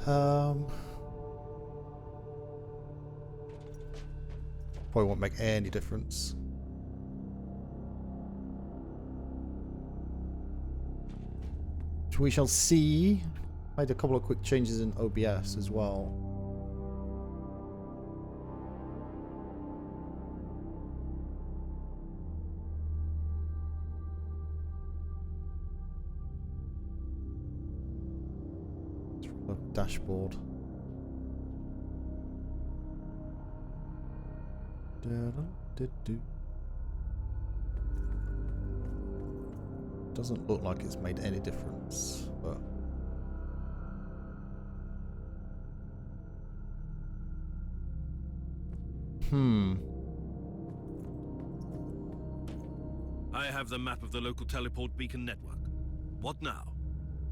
Probably won't make any difference. We shall see. I made a couple of quick changes in OBS as well. Dashboard. Doesn't look like it's made any difference, but I have the map of the local teleport beacon network. What now?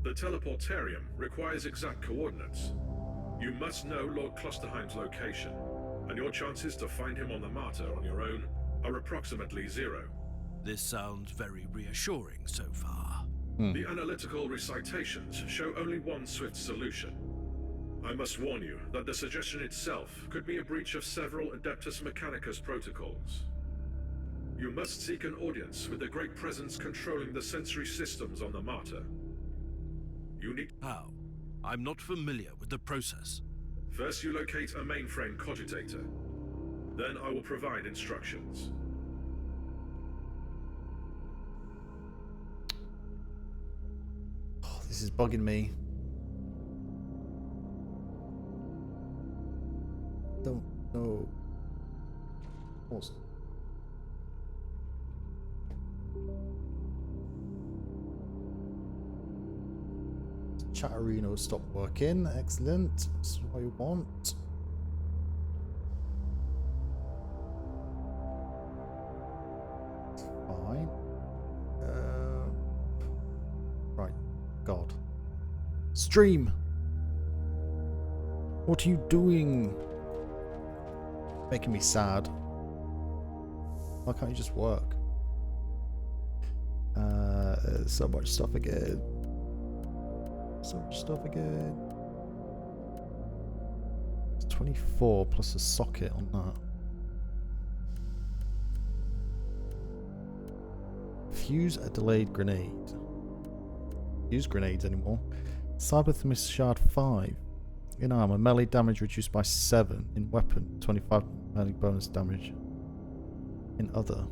The teleportarium requires exact coordinates. You must know Lord Klosterheim's location, and your chances to find him on the Martyr on your own are approximately 0. This sounds very reassuring so far. The analytical recitations show only one swift solution. I must warn you that the suggestion itself could be a breach of several Adeptus Mechanicus protocols. You must seek an audience with the Great Presence controlling the sensory systems on the Martyr. You need... How? I'm not familiar with the process. First you locate a mainframe cogitator. Then I will provide instructions. oh, this is bugging me. Don't know. Pause. Chatterino stopped working. Excellent. That's what I want. Fine. Right. God. Stream. What are you doing? Making me sad. Why can't you just work? So much stuff again. So much stuff again. It's 24 plus a socket on that. Fuse a delayed grenade. Use grenades anymore. Cyberthermist shard 5. In armor, melee damage reduced by 7. In weapon, 25 melee bonus damage. In other.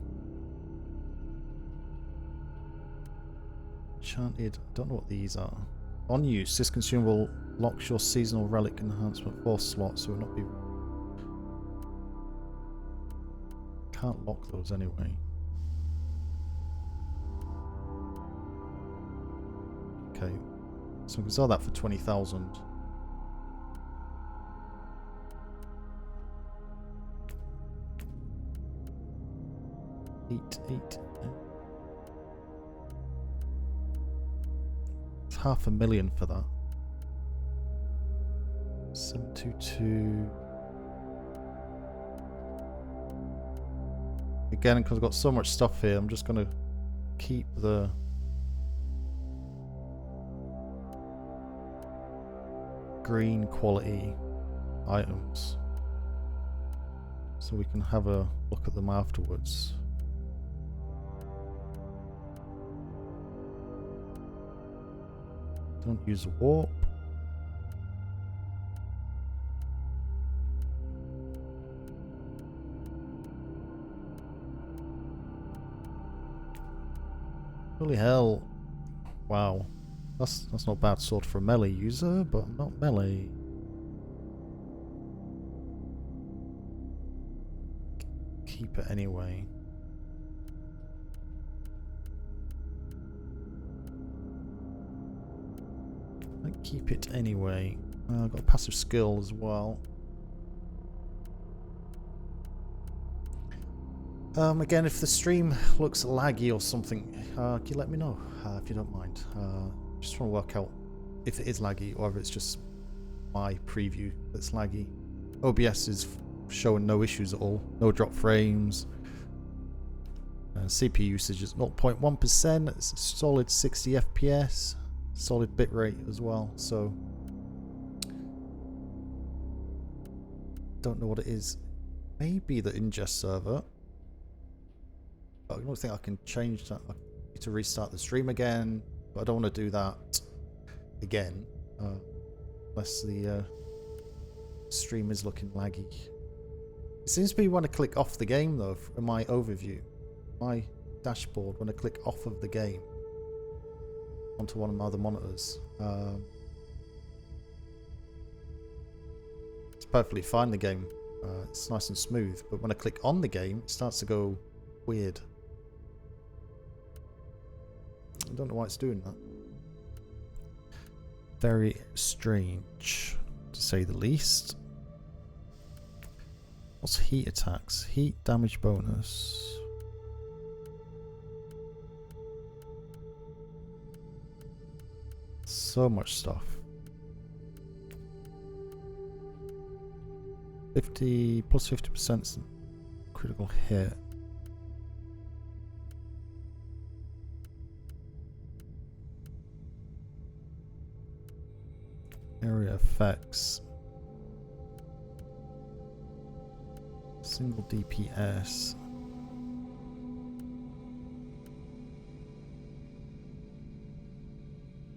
Enchanted. I don't know what these are. On use, this consumable locks your seasonal relic enhancement 4 slots, so it will not be. Can't lock those anyway. Okay, so we can sell that for 20,000. Eight. It's 500,000 for that. 722. Again, because I've got so much stuff here, I'm just going to keep the green quality items so we can have a look at them afterwards. Don't use a warp. Holy hell. Wow. That's not bad sword for a melee user, but I'm not melee. Keep it anyway. Keep it anyway. I've got a passive skill as well. Again, if the stream looks laggy or something, can you let me know if you don't mind? Just want to work out if it is laggy or if it's just my preview that's laggy. OBS is showing no issues at all, no drop frames. CPU usage is 0.1%. It's a solid 60 FPS. Solid bitrate as well, so Don't know what it is. Maybe the ingest server. But I don't think I can change that. I need to restart the stream again, but I don't want to do that again unless the stream is looking laggy. It seems to be when I click off the game though, in my overview, my dashboard, when I click off of the game onto one of my other monitors. It's perfectly fine, the game. It's nice and smooth, but when I click on the game, it starts to go weird. I don't know why it's doing that. Very strange, to say the least. What's heat attacks? Heat damage bonus. So much stuff. 50 plus 50% critical hit. Area effects. Single DPS.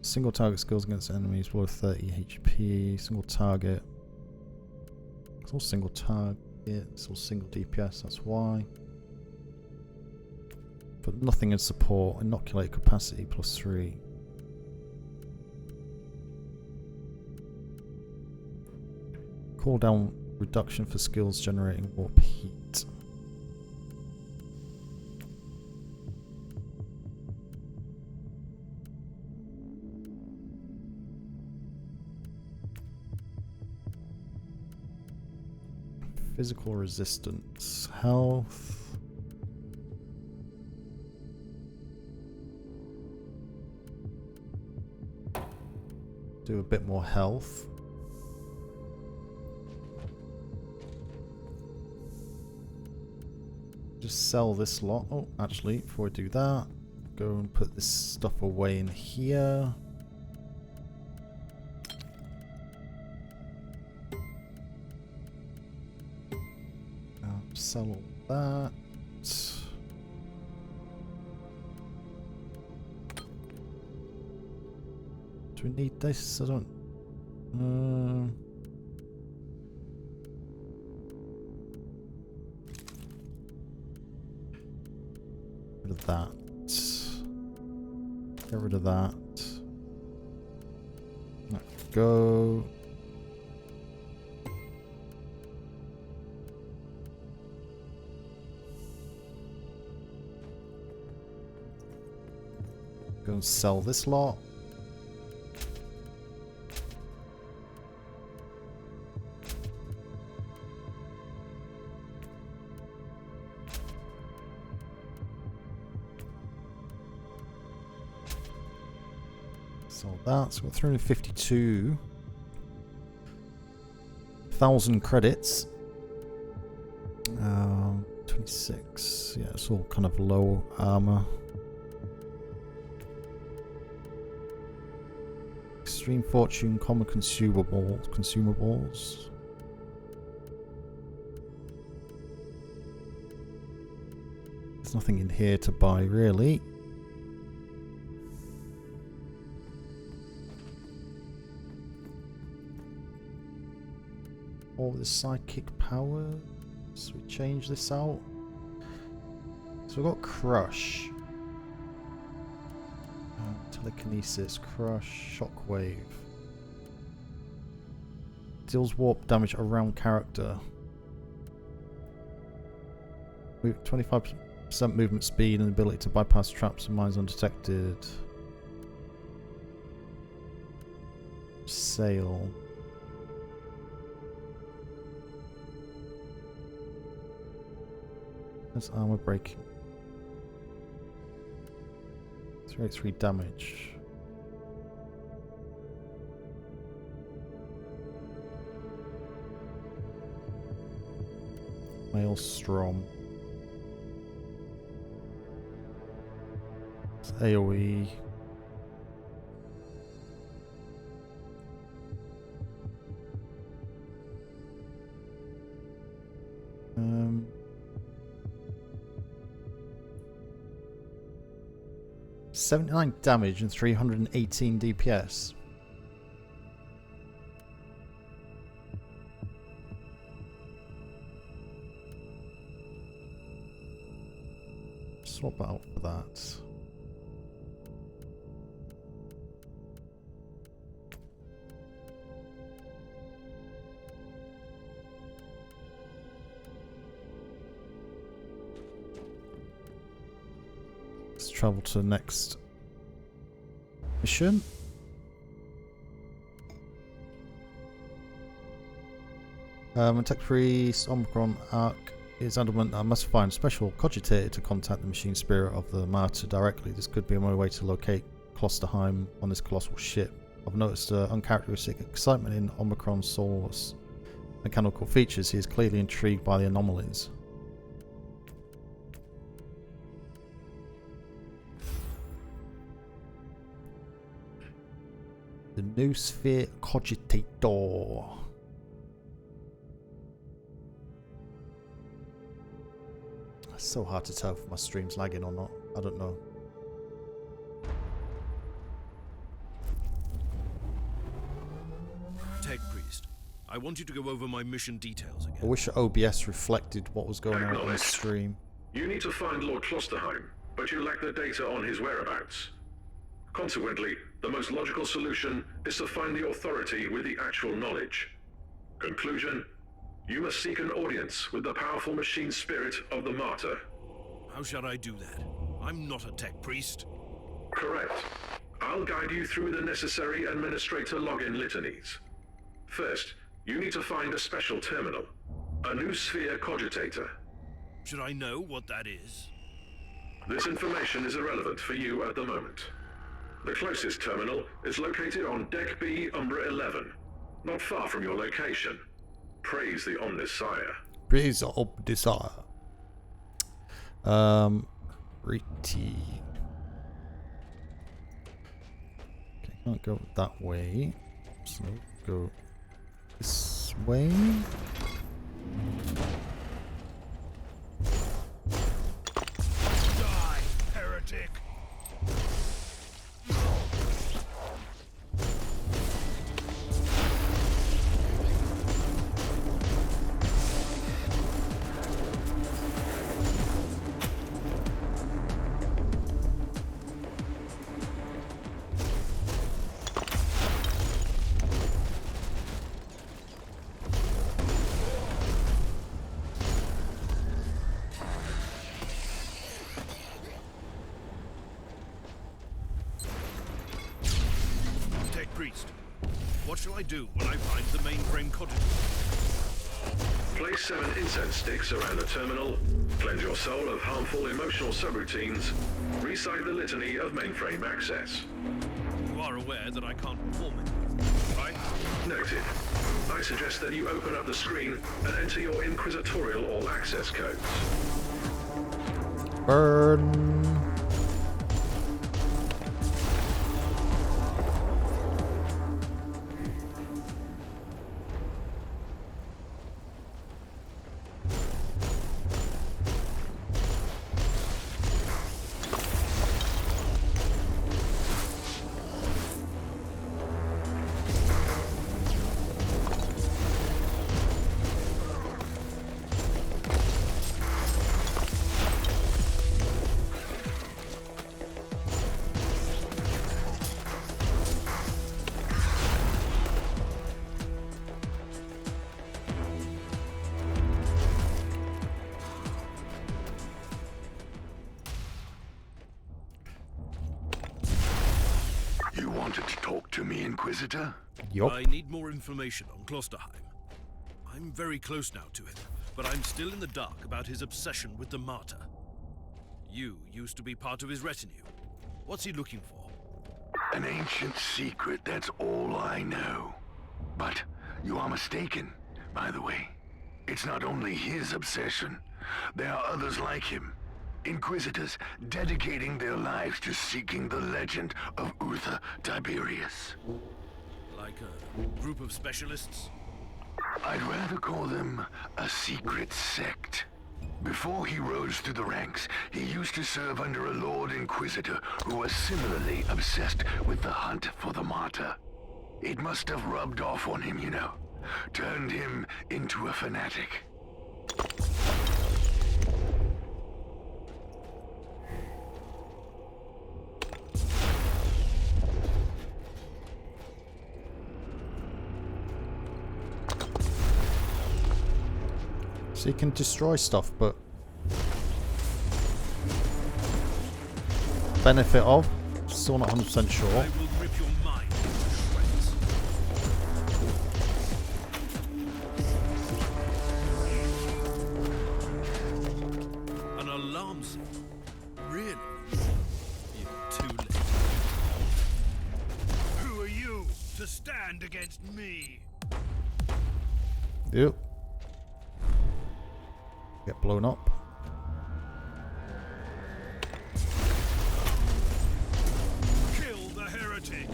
Single target skills against enemies below 30 HP. Single target. It's all single target. It's all single DPS. That's why. But nothing in support. Inoculate capacity +3. Cooldown reduction for skills generating warp heat. Physical resistance, health. Do a bit more health. Just sell this lot. Oh, actually, before I do that, go and put this stuff away in here. Sell all that. Do we need this? I don't. Rid of that. Get rid of that. Let go. Go and sell this lot. Sell that. So we've got 352,000 credits. 26. Yeah, it's all kind of low armor. Extreme Fortune, common consumables. There's nothing in here to buy, really. All the psychic powers. So we change this out. So we've got Crush. Telekinesis, Crush, Shockwave. Deals warp damage around character. 25% movement speed and ability to bypass traps and mines undetected. Sail. That's armor breaking. 383 damage. Maelstrom. It's AoE. 79 damage and 318 DPS. Swap out for that. Let's travel to the next mission. Attack Priest, Omicron Arc is adamant I must find a special cogitator to contact the machine spirit of the martyr directly. This could be my way to locate Klosterheim on this colossal ship. I've noticed uncharacteristic excitement in Omicron's soul's mechanical features. He is clearly intrigued by the anomalies. The new sphere cogitator. It's so hard to tell if my stream's lagging or not. I don't know. Tech Priest, I want you to go over my mission details again. I wish OBS reflected what was going on the stream. You need to find Lord Klosterheim, but you lack the data on his whereabouts. Consequently, the most logical solution is to find the authority with the actual knowledge. Conclusion: you must seek an audience with the powerful machine spirit of the martyr. How shall I do that? I'm not a Tech Priest. Correct. I'll guide you through the necessary administrator login litanies. First, you need to find a special terminal. A new sphere cogitator. Should I know what that is? This information is irrelevant for you at the moment. The closest terminal is located on Deck B, Umbra 11, not far from your location. Praise the Omnisire. Praise the Omnisire. Pretty. Okay, can't go that way. So go this way. Die, heretic! What shall I do when I find the mainframe cogitator? Place 7 incense sticks around the terminal, cleanse your soul of harmful emotional subroutines, recite the litany of mainframe access. You are aware that I can't perform it, right? Noted. I suggest that you open up the screen and enter your Inquisitorial all-access codes. Burn. Inquisitor? Yup. I need more information on Klosterheim. I'm very close now to him, but I'm still in the dark about his obsession with the martyr. You used to be part of his retinue. What's he looking for? An ancient secret, that's all I know. But you are mistaken, by the way. It's not only his obsession. There are others like him. Inquisitors dedicating their lives to seeking the legend of Uther Tiberius. Like a group of specialists? I'd rather call them a secret sect. Before he rose through the ranks, he used to serve under a Lord Inquisitor who was similarly obsessed with the hunt for the martyr. It must have rubbed off on him, you know. Turned him into a fanatic. So you can destroy stuff, but benefit of? Still not 100% sure. I will rip your mind to shreds. An alarm signal? Really? You're too late. Who are you to stand against me? Yep. Get blown up. Kill the heretic.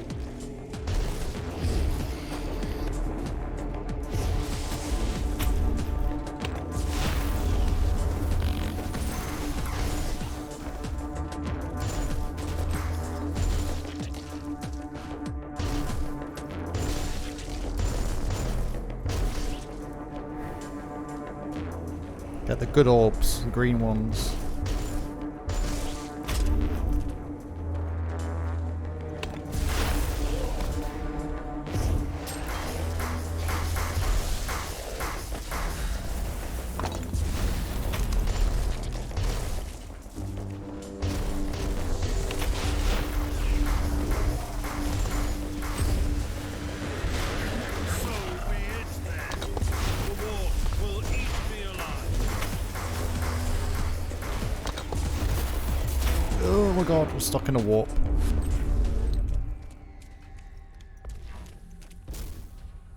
Get the good orbs, the green ones. Oh my god, we're stuck in a warp.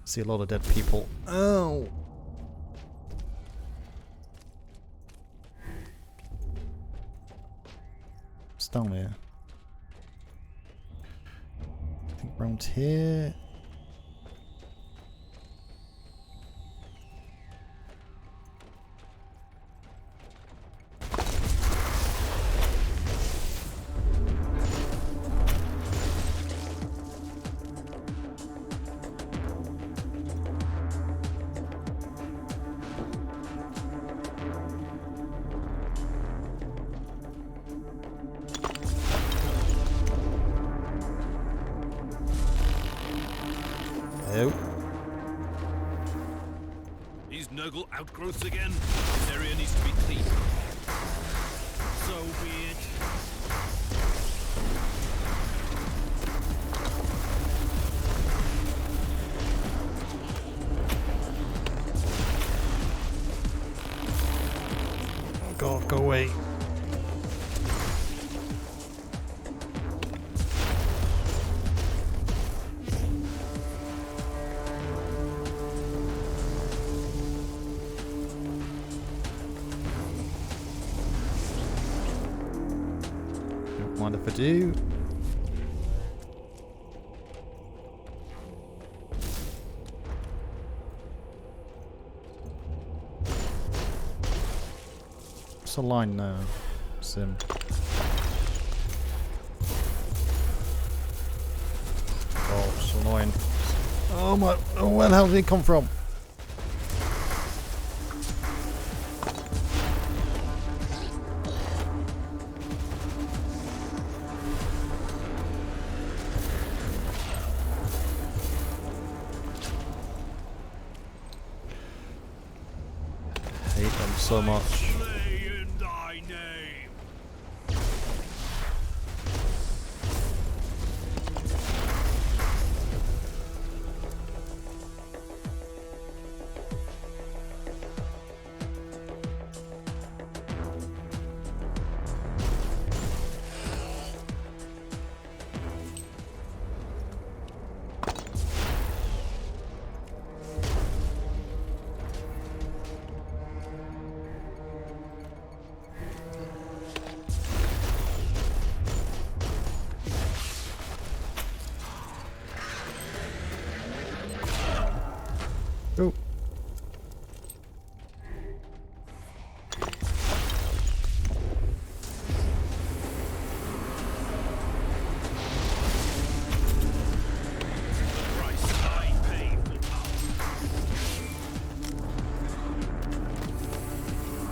See a lot of dead people. Oh! It's down here. I think round here. Oh. These Nurgle outgrowths again? This area needs to be cleaned. So be it. Oh god, go away. Mind if I do? What's the line now, Sim? Oh, it's so annoying. Oh my, oh, where the hell did he come from? Hate them so much. Slay in thy name.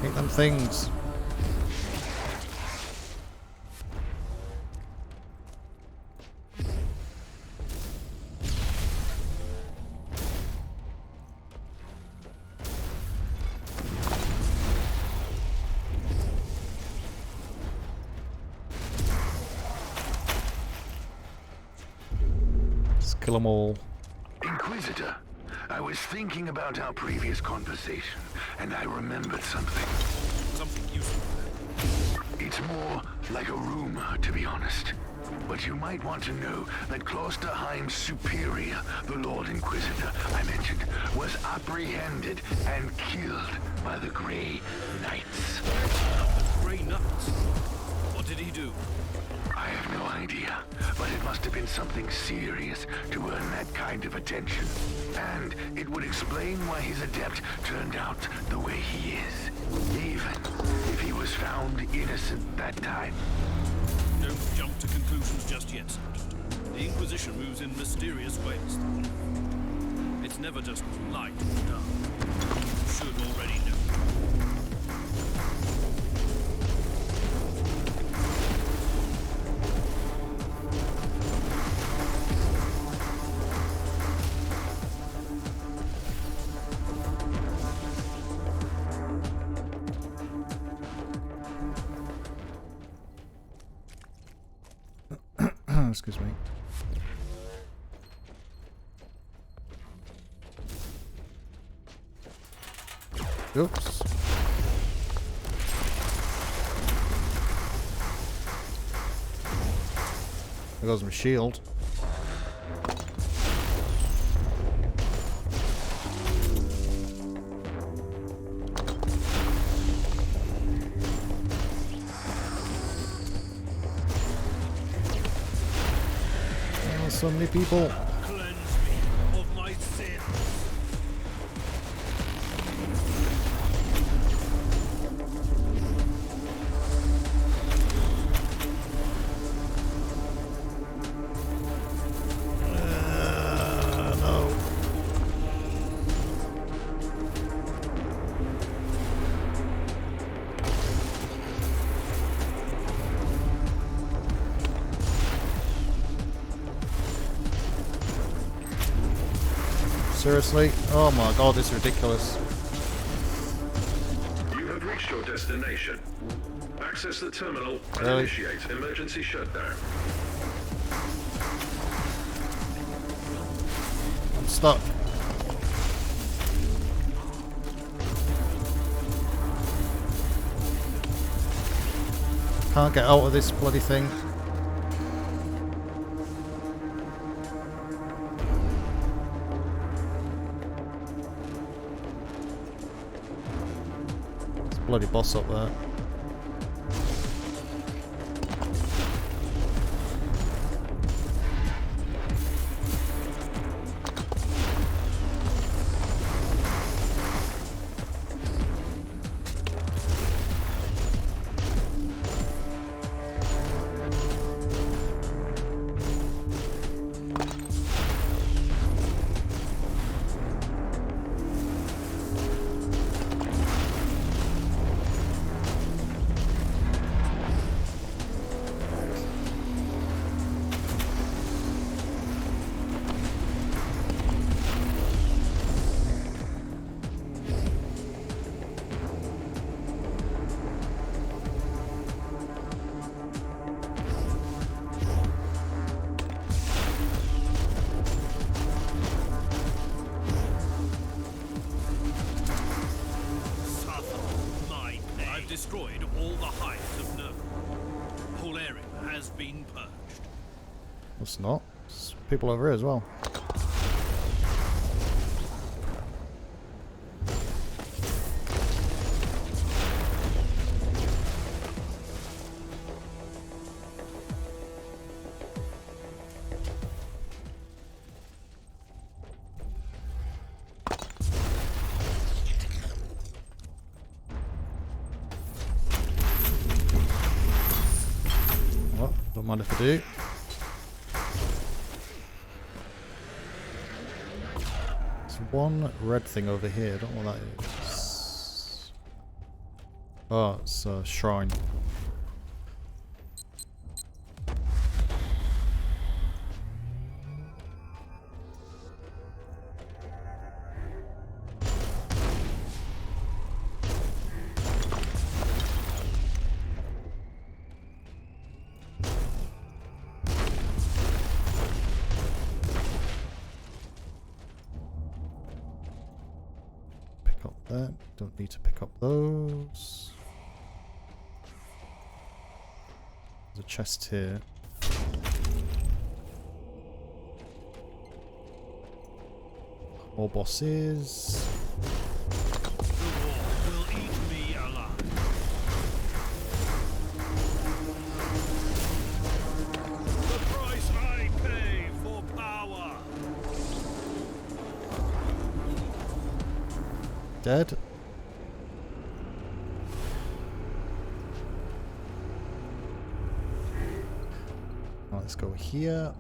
Hate them things. Just kill them all. Inquisitor, I was thinking about our previous conversation, and I remembered something. Something useful. It's more like a rumor, to be honest. But you might want to know that Klosterheim's superior, the Lord Inquisitor I mentioned, was apprehended and killed by the Grey Knights. Grey Knights? What did he do? I have no idea, but it must have been something serious to earn that kind of attention. And it would explain why his adept turned out the way he is. Even if he was found innocent that time. Don't jump to conclusions just yet, Sergeant. The Inquisition moves in mysterious ways. It's never just light or dark. You should already know. Excuse me. Oops. There goes my shield. So many people. Cleanse me of my sin. No. Seriously? Oh my god, this is ridiculous. You have reached your destination. Access the terminal and Really? initiate emergency shutdown. I'm stuck. Can't get out of this bloody thing. Bloody boss up there. Destroyed all the hives of Nurgle. The whole area has been purged. It's not. There's people over here as well. Don't mind if I do. There's one red thing over here. I don't know what that is. Oh, it's a shrine. Pick up that. Don't need to pick up those. There's a chest here. More bosses. The war will eat me alive. The price I pay for power. Dead. Now let's go here.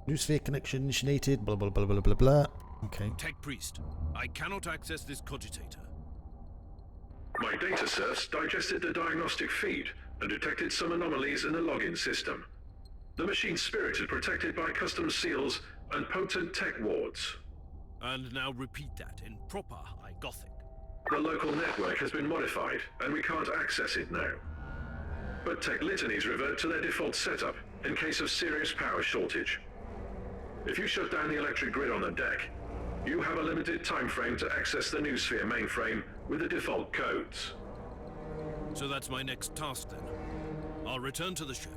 New sphere connection initiated. Blah blah blah blah blah blah. Okay. Tech Priest, I cannot access this cogitator. My data serfs digested the diagnostic feed and detected some anomalies in the login system. The machine's spirit is protected by custom seals and potent tech wards. And now repeat that in proper High Gothic. The local network has been modified, and we can't access it now. But tech litanies revert to their default setup in case of serious power shortage. If you shut down the electric grid on the deck, you have a limited time frame to access the new sphere mainframe with the default codes. So that's my next task then. I'll return to the ship.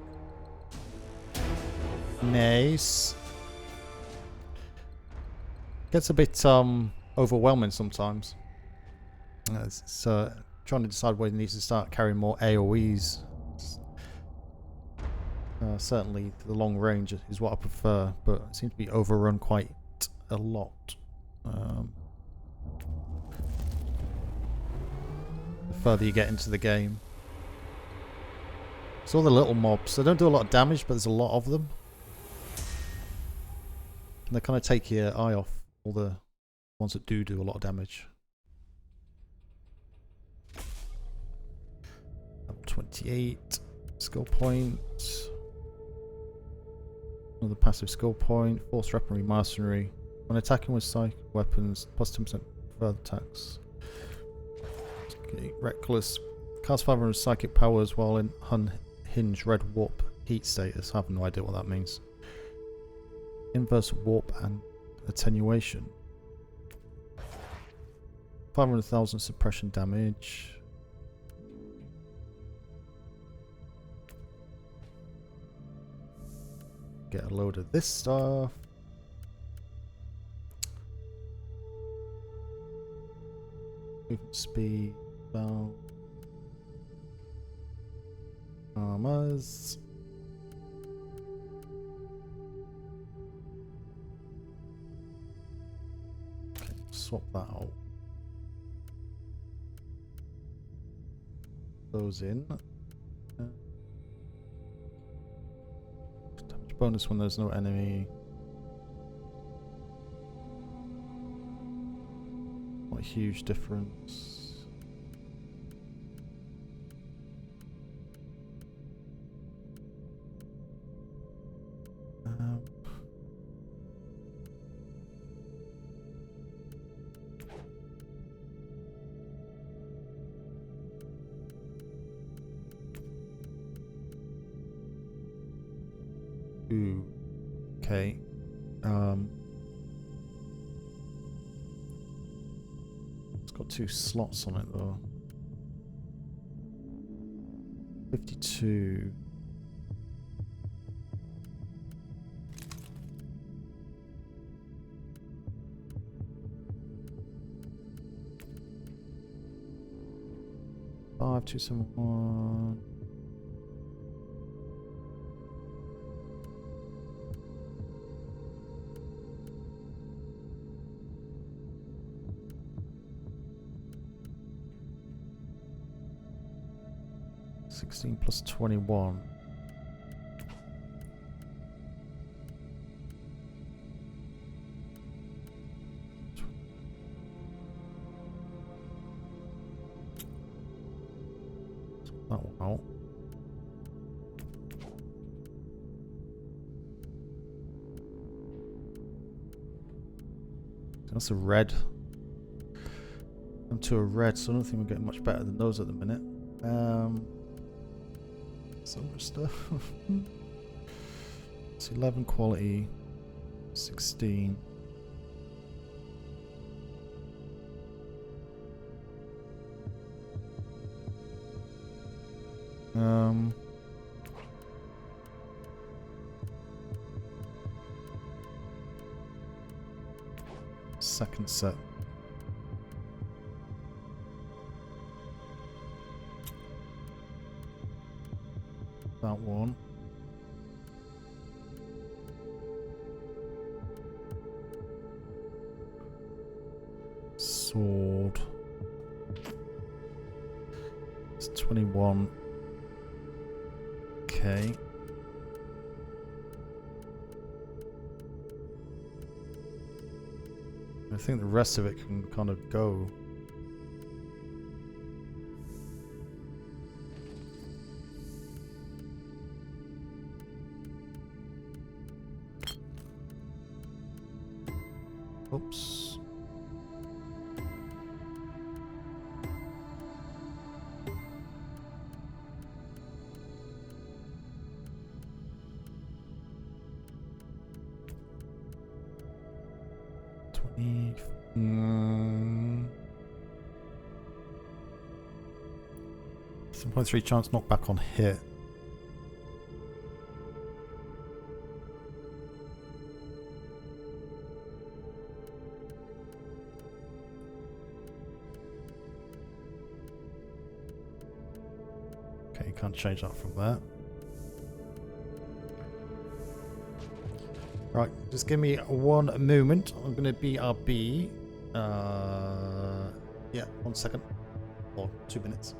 Nice. Gets a bit overwhelming sometimes. It's trying to decide whether it needs to start carrying more AoEs. Certainly the long range is what I prefer, but it seems to be overrun quite a lot. The further you get into the game. It's all the little mobs. They don't do a lot of damage, but there's a lot of them. And they kind of take your eye off all the ones that do a lot of damage. 28 skill point. Another passive skill point. Force weaponry, mercenary. When attacking with psychic weapons, plus 10% further attacks. Okay, reckless. Cast 500 psychic powers while in unhinged red warp heat status. I have no idea what that means. Inverse warp and attenuation. 500,000 suppression damage. Get a load of this stuff. Movement speed down. Armors. Okay, swap that out. Those in. Damage bonus when there's no enemy. Not a huge difference. Ooh, okay. It's got 2 slots on it though. 52. Five, 2, 7, 1. Plus 21. That one out. That's a red. I'm to a red, so I don't think we're getting much better than those at the minute. Silver stuff. It's 11 quality, 16. Second set. That one. Sword. It's 21K. I think the rest of it can kind of go. Oops. Mm. 7.3 chance knockback on hit. Okay, you can't change that from there. Right, just give me one moment. I'm going to BRB. Yeah, 1 second. Or 2 minutes.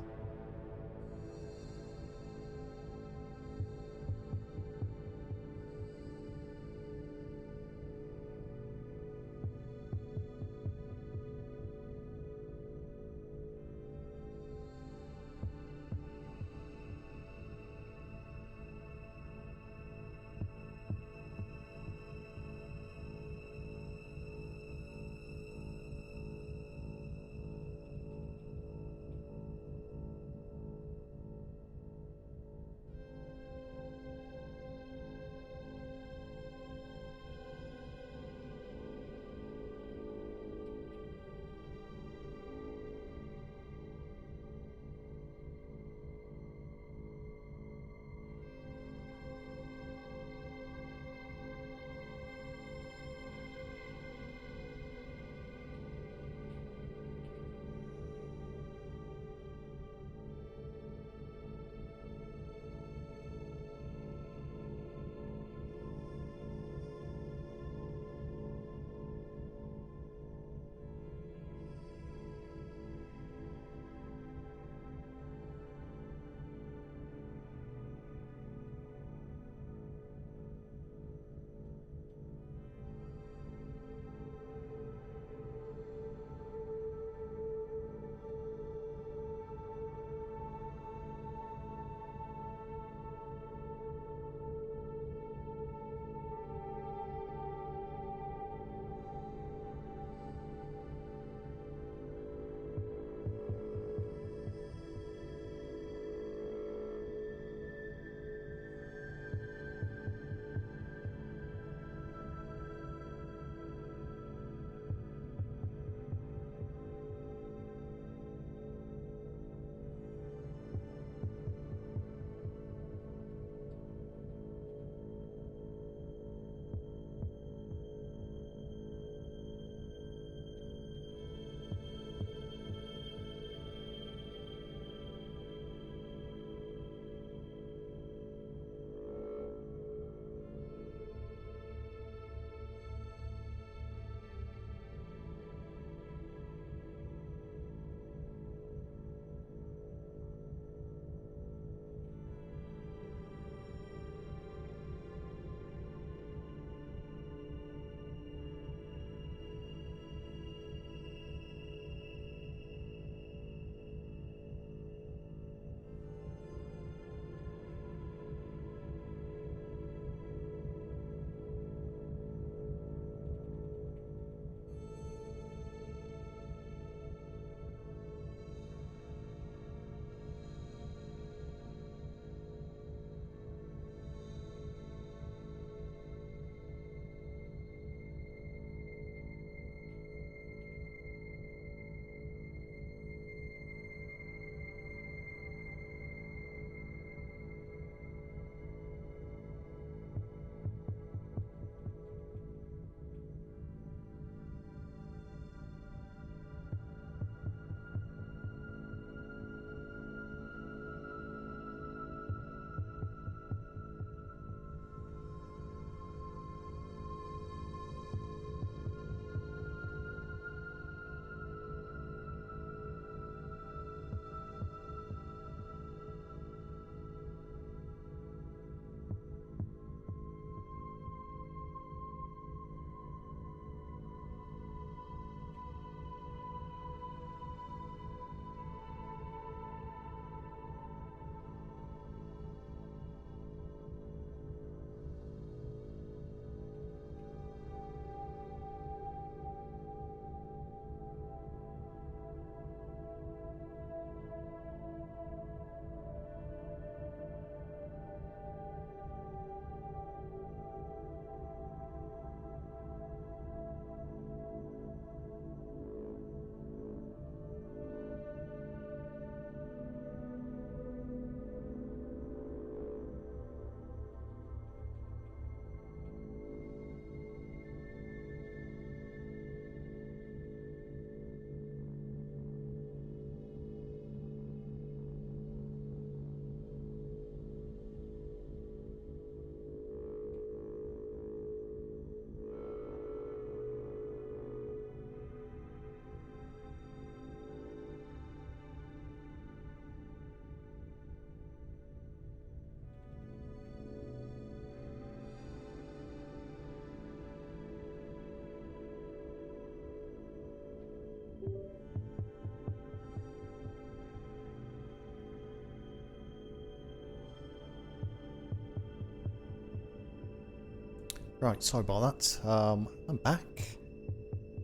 Right, sorry about that. I'm back.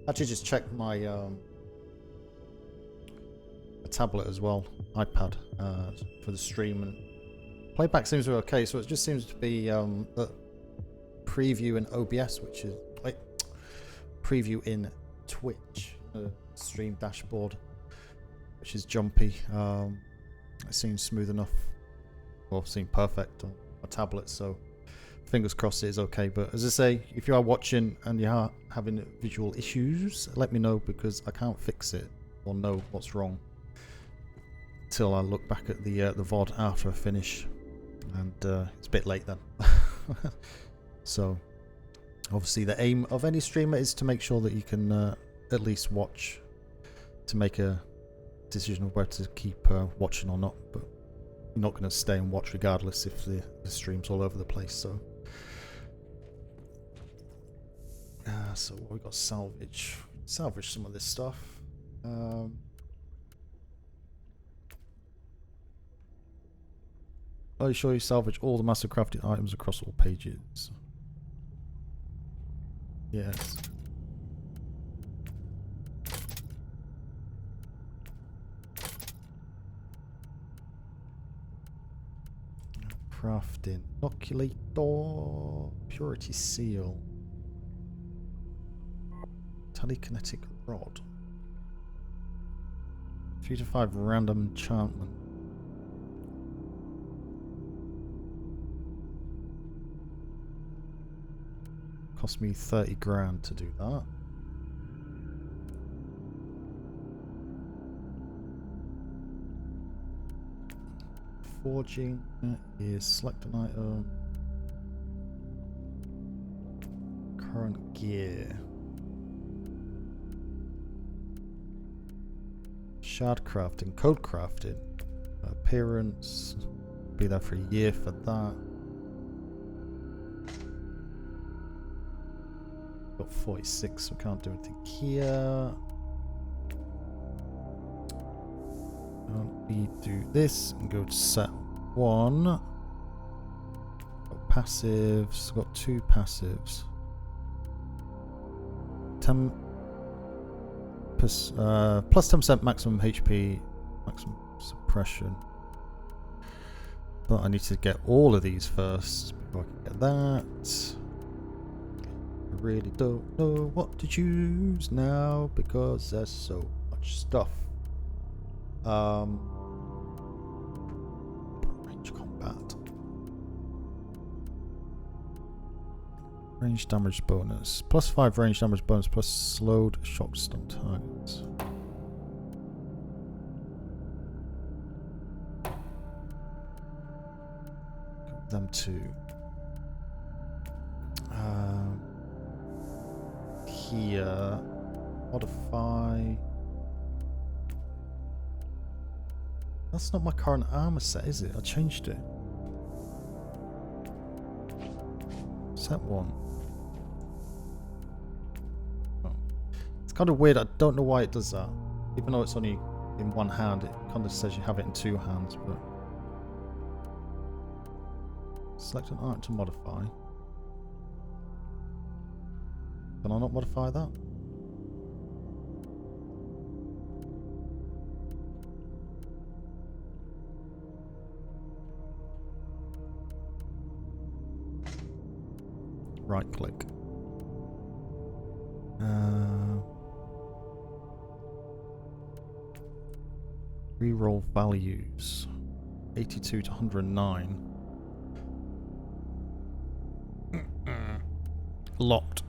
Actually, just checked my tablet as well, iPad, for the stream, and playback seems to be okay. So it just seems to be the preview in OBS, which is like preview in Twitch, stream dashboard, which is jumpy. It seems smooth enough, well, seemed perfect on a tablet. So fingers crossed it is okay. But as I say, if you are watching and you are having visual issues, let me know, because I can't fix it or know what's wrong till I look back at the VOD after I finish, and it's a bit late then. So obviously the aim of any streamer is to make sure that you can at least watch, to make a decision of whether to keep watching or not. But you're not going to stay and watch regardless if the stream's all over the place. So so what we got? Salvage some of this stuff. Are you sure you salvage all the master crafted items across all pages? Yes. Crafting. Inoculator. Purity seal. Telekinetic rod. 3 to 5 random enchantment. Cost me 30 grand to do that. Forging is select an item. Current gear. Shard crafting, code crafting. Appearance. Be there for a year for that. Got 46, so we can't do anything here. We do this and go to set 1. Got passives, got 2 passives. 10 plus 10% maximum HP, maximum suppression. But I need to get all of these first before I can get that. I really don't know what to choose now because there's so much stuff. Range combat. Range damage bonus. Plus 5 range damage bonus plus slowed shock stun targets. Them two. Here. Modify. That's not my current armor set, is it? I changed it. Set 1. Oh. It's kind of weird. I don't know why it does that. Even though it's only in one hand, it kind of says you have it in 2 hands. But select an item to modify. Can I not modify that? Right click. Reroll values. 82 to 109. Locked.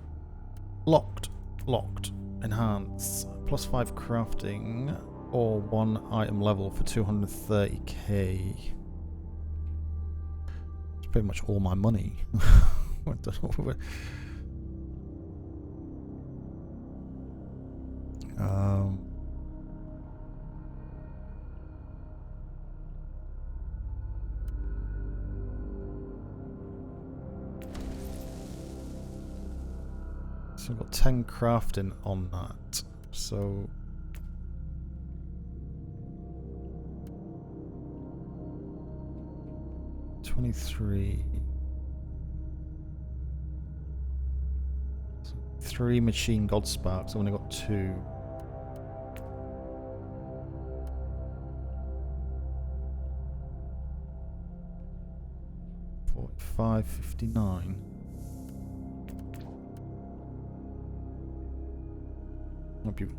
Locked. Locked. Enhance. Plus 5 crafting or 1 item level for 230k. It's pretty much all my money. I don't know where. So I've got 10 crafting on that. So 23. 3 machine god sparks. I've only got 2. $45.59.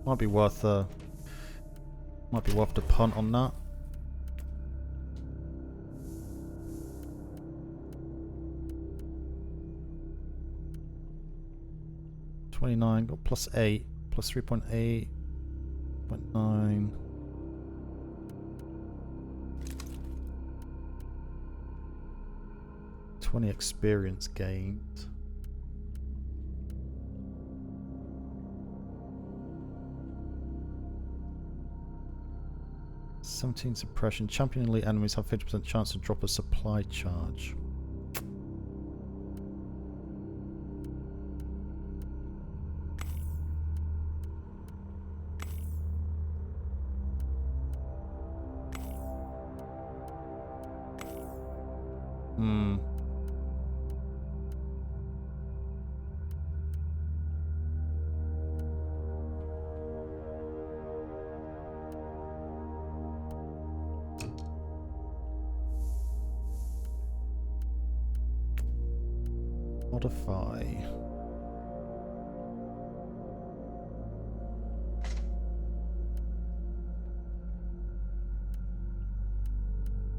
Might be worth the punt on that. $29, got plus 8, plus 3.8, 0.9. $20 experience gained. $17 suppression. Champion elite enemies have 50% chance to drop a supply charge. Modify.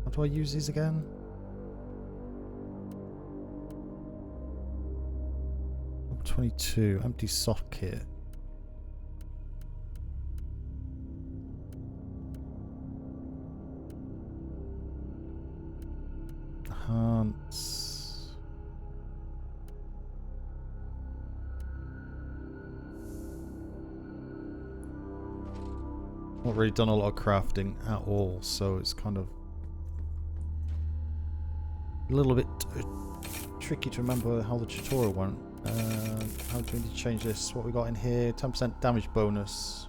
How do I use these again? Number 22, empty socket. Enhance. Not really done a lot of crafting at all, so it's kind of a little bit tricky to remember how the tutorial went. How do we need to change this? What we got in here? 10% damage bonus,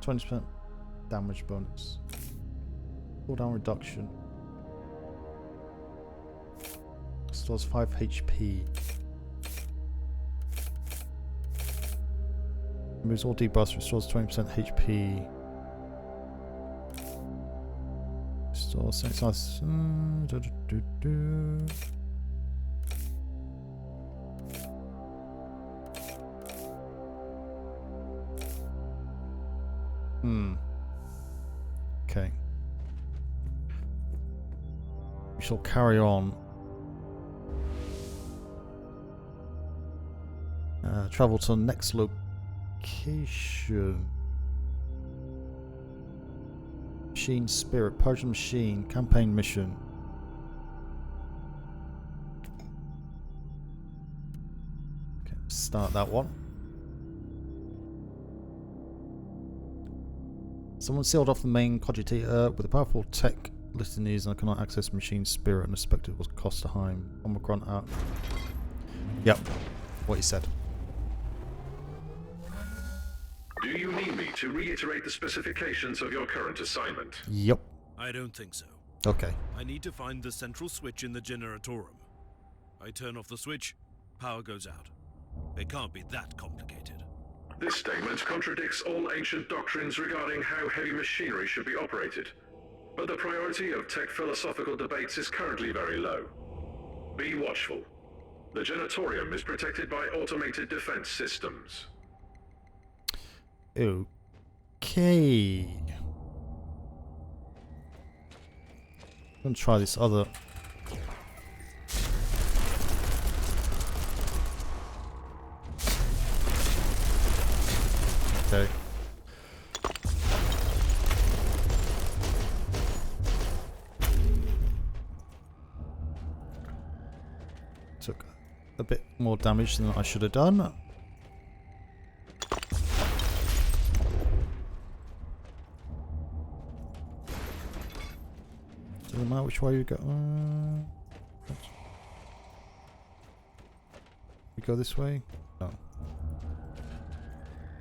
20% damage bonus, cooldown reduction, stores 5 HP. Removes all debuffs, restores 20% HP. Restores 6 Okay. We shall carry on. Travel to the next location. Machine Spirit, Persian Machine, campaign mission. Okay, start that one. Someone sealed off the main cogitator with a powerful tech listed in these, and I cannot access Machine Spirit and suspect it was Klosterheim. Omicron out. Yep, what he said. Do you need me to reiterate the specifications of your current assignment? Yep. I don't think so. Okay. I need to find the central switch in the generatorum. I turn off the switch, power goes out. It can't be that complicated. This statement contradicts all ancient doctrines regarding how heavy machinery should be operated. But the priority of tech philosophical debates is currently very low. Be watchful. The Genatorium is protected by automated defense systems. Okay. I'm gonna try this other. Okay. Took a bit more damage than I should have done. Doesn't matter which way you go. We go this way? No.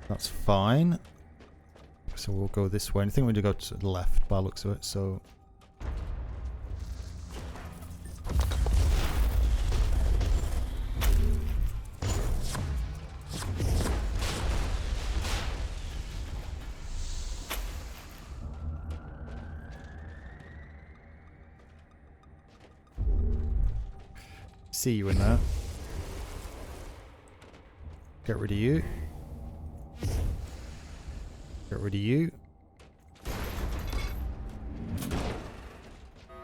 That's fine. So we'll go this way. And I think we need to go to the left by the looks of it, so. See you in there. Get rid of you. Get rid of you.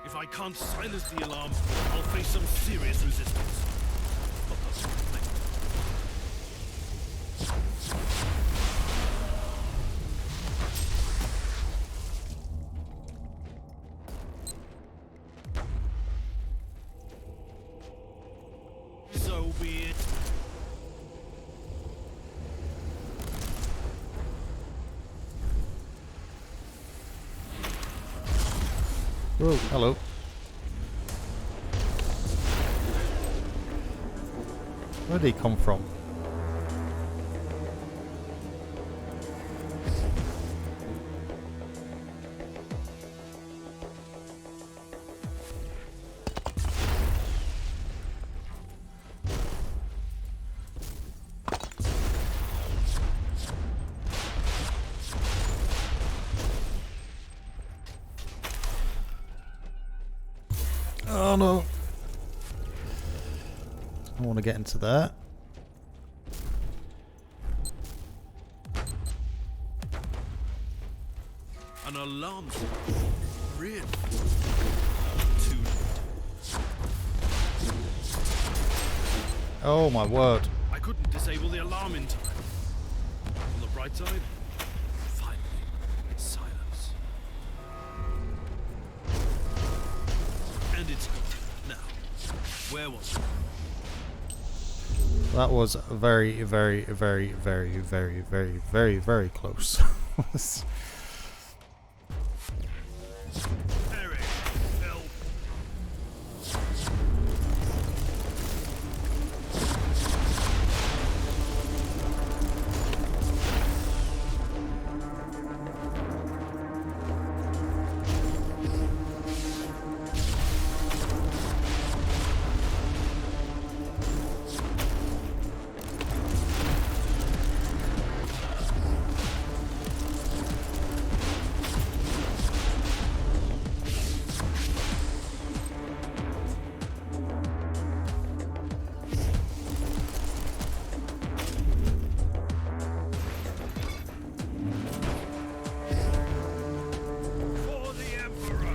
If I can't silence the alarm, I'll face some serious resistance. So be it. Oh, hello. Where did he come from? Oh no. I want to get into that. An alarm system. Really? Too late. Oh my word. I couldn't disable the alarm in time. On the bright side, finally, silence. And it's gone. Now, where was it? That was very, very, very, very, very, very, very, very close. Eric, help. For the Emperor.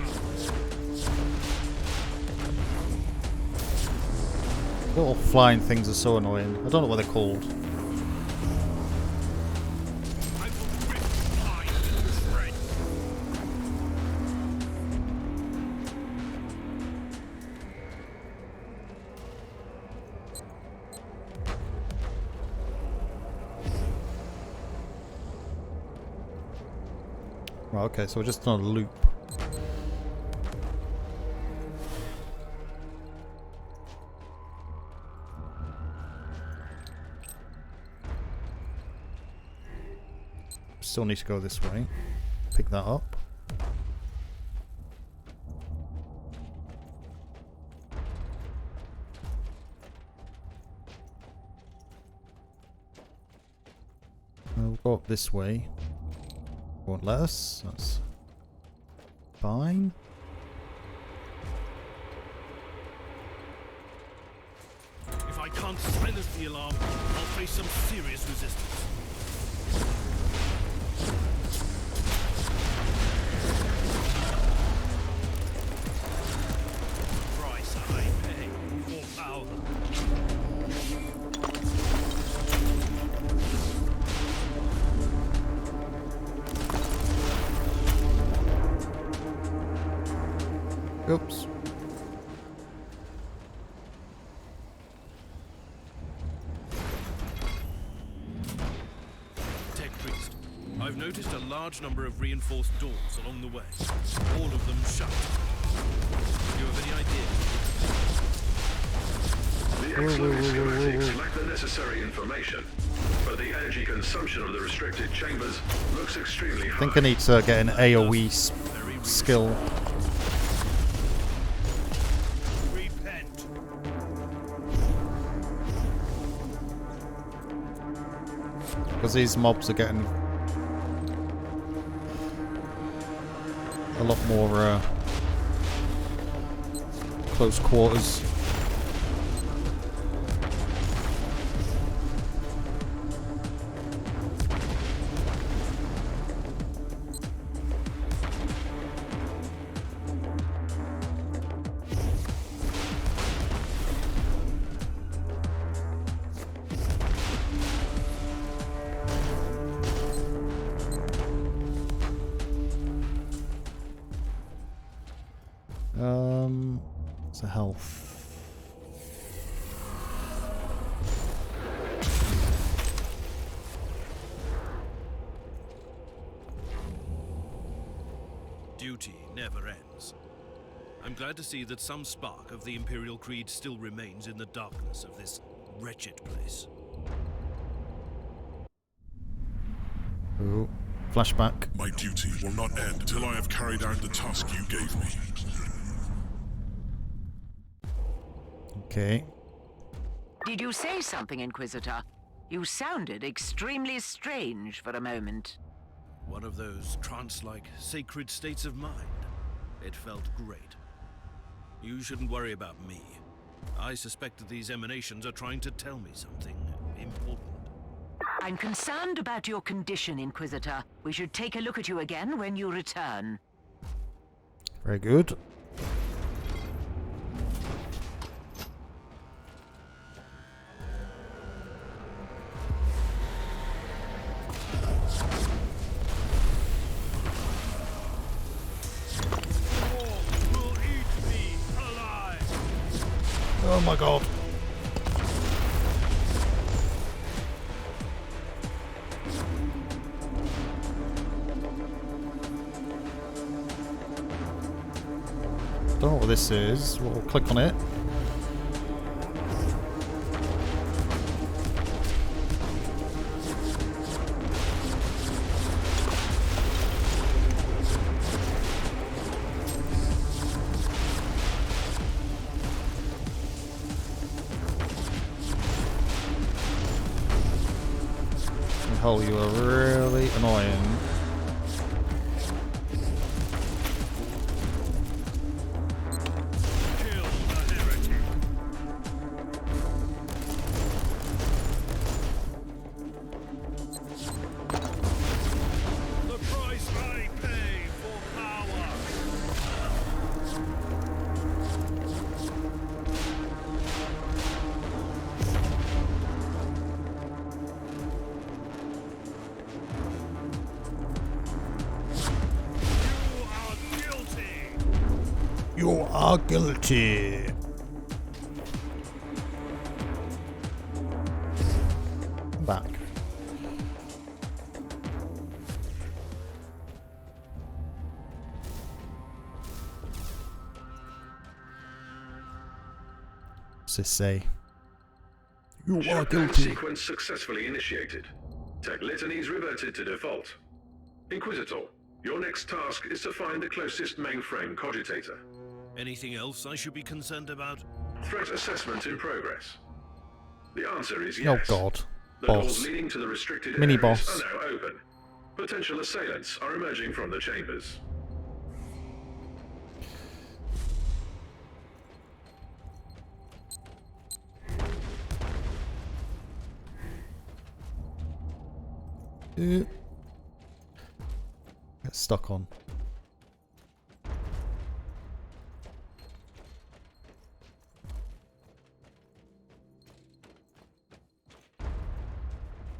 Little flying things are so annoying. I don't know what they're called. I will rip mine to shreds. Right, okay, so we're just on a loop. Still need to go this way. Pick that up. We'll go up this way. Won't let us. That's fine. If I can't silence the alarm, I'll face some serious resistance. Price I pay for power. Oops. Tech Priest, I've noticed a large number of reinforced doors along the way. All of them shut. Do you have any idea? The excellent schematics lack the necessary information, but the energy consumption of the restricted chambers looks extremely high. I think I need to get an AoE skill. Repent. Because these mobs are getting a lot more close quarters. It's a health. Duty never ends. I'm glad to see that some spark of the Imperial Creed still remains in the darkness of this wretched place. Ooh. Flashback. My duty will not end till I have carried out the task you gave me. Okay. Did you say something, Inquisitor? You sounded extremely strange for a moment. One of those trance-like sacred states of mind. It felt great. You shouldn't worry about me. I suspect that these emanations are trying to tell me something important. I'm concerned about your condition, Inquisitor. We should take a look at you again when you return. Very good. Oh my god. Don't know what this is. We'll click on it. Oh, you are really annoying. Kill the heretic. The price I pay for power. You are guilty. I'm back. What's this say? You are Shutdown guilty. sequence successfully initiated. Tech litanies reverted to default. Inquisitor, your next task is to find the closest mainframe cogitator. Anything else I should be concerned about? Threat assessment in progress. The answer is Oh yes. god. The doors Boss. leading to the restricted Mini areas boss. are now open. Potential assailants are emerging from the chambers. Get stuck on.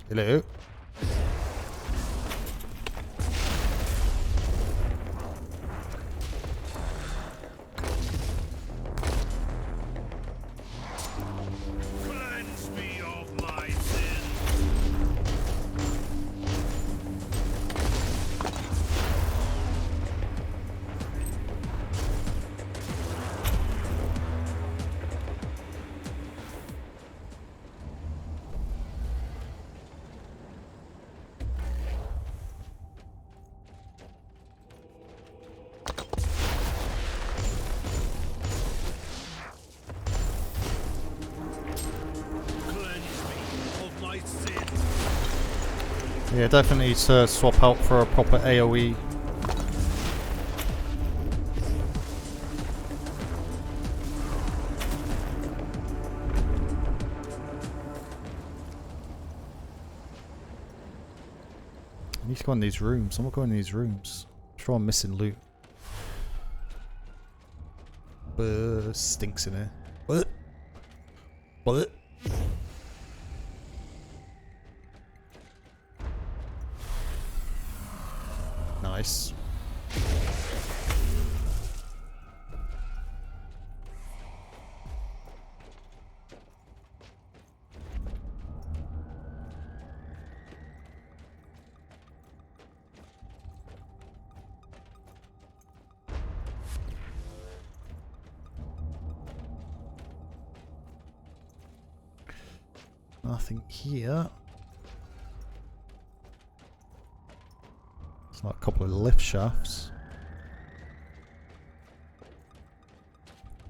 Hello. Cleanse me of my sins. Yeah, definitely need to swap out for a proper AoE. I need to go in these rooms. I'm not going in these rooms. I'm sure I'm missing loot. Stinks in here. What? Nice. Nothing here. It's like a couple of lift shafts.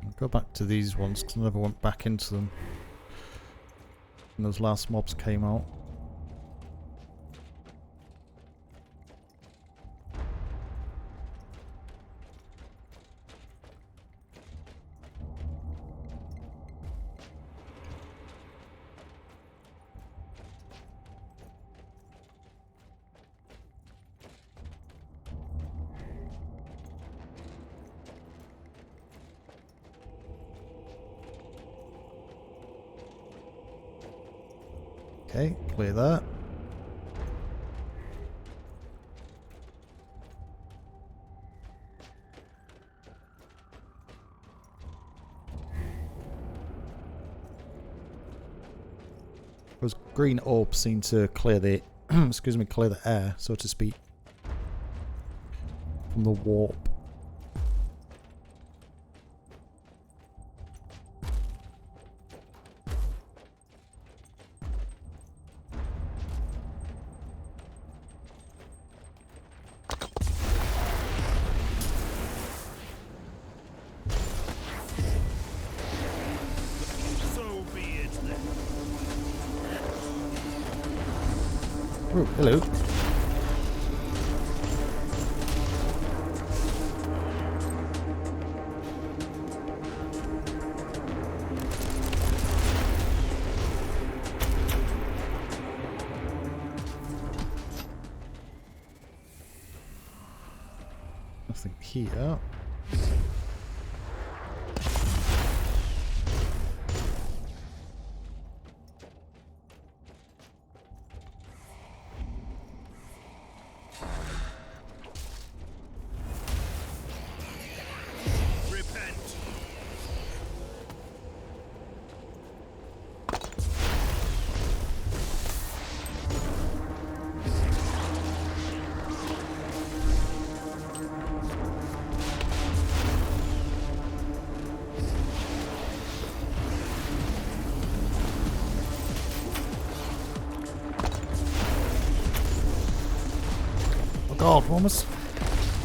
I'll go back to these ones because I never went back into them when those last mobs came out. Okay, clear that. Those green orbs seem to clear the excuse me, clear the air, so to speak, from the warp. Oh, hello. Nothing here. God, almost.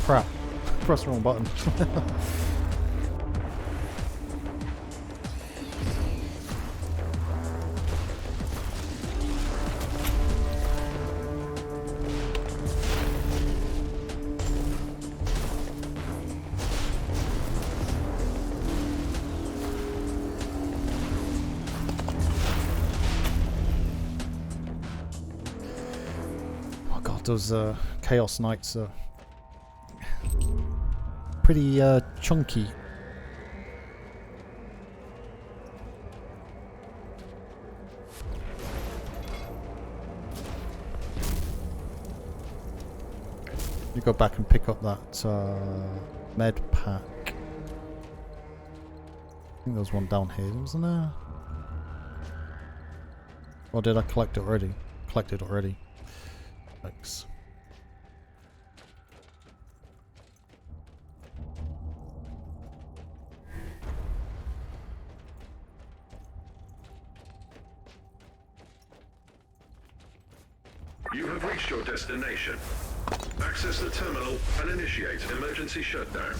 Crap. Pressed the wrong button. Oh God, those Chaos Knights are pretty chunky. You go back and pick up that med pack. I think there's one down here, wasn't there? Or did I collect it already? Collected already. Thanks. You have reached your destination. Access the terminal and initiate emergency shutdown.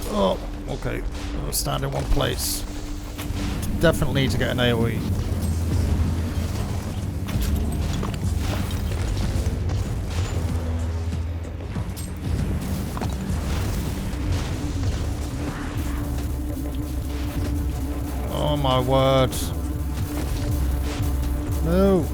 Oh, okay. I'll stand in one place. Definitely need to get an AoE. Oh my word. No.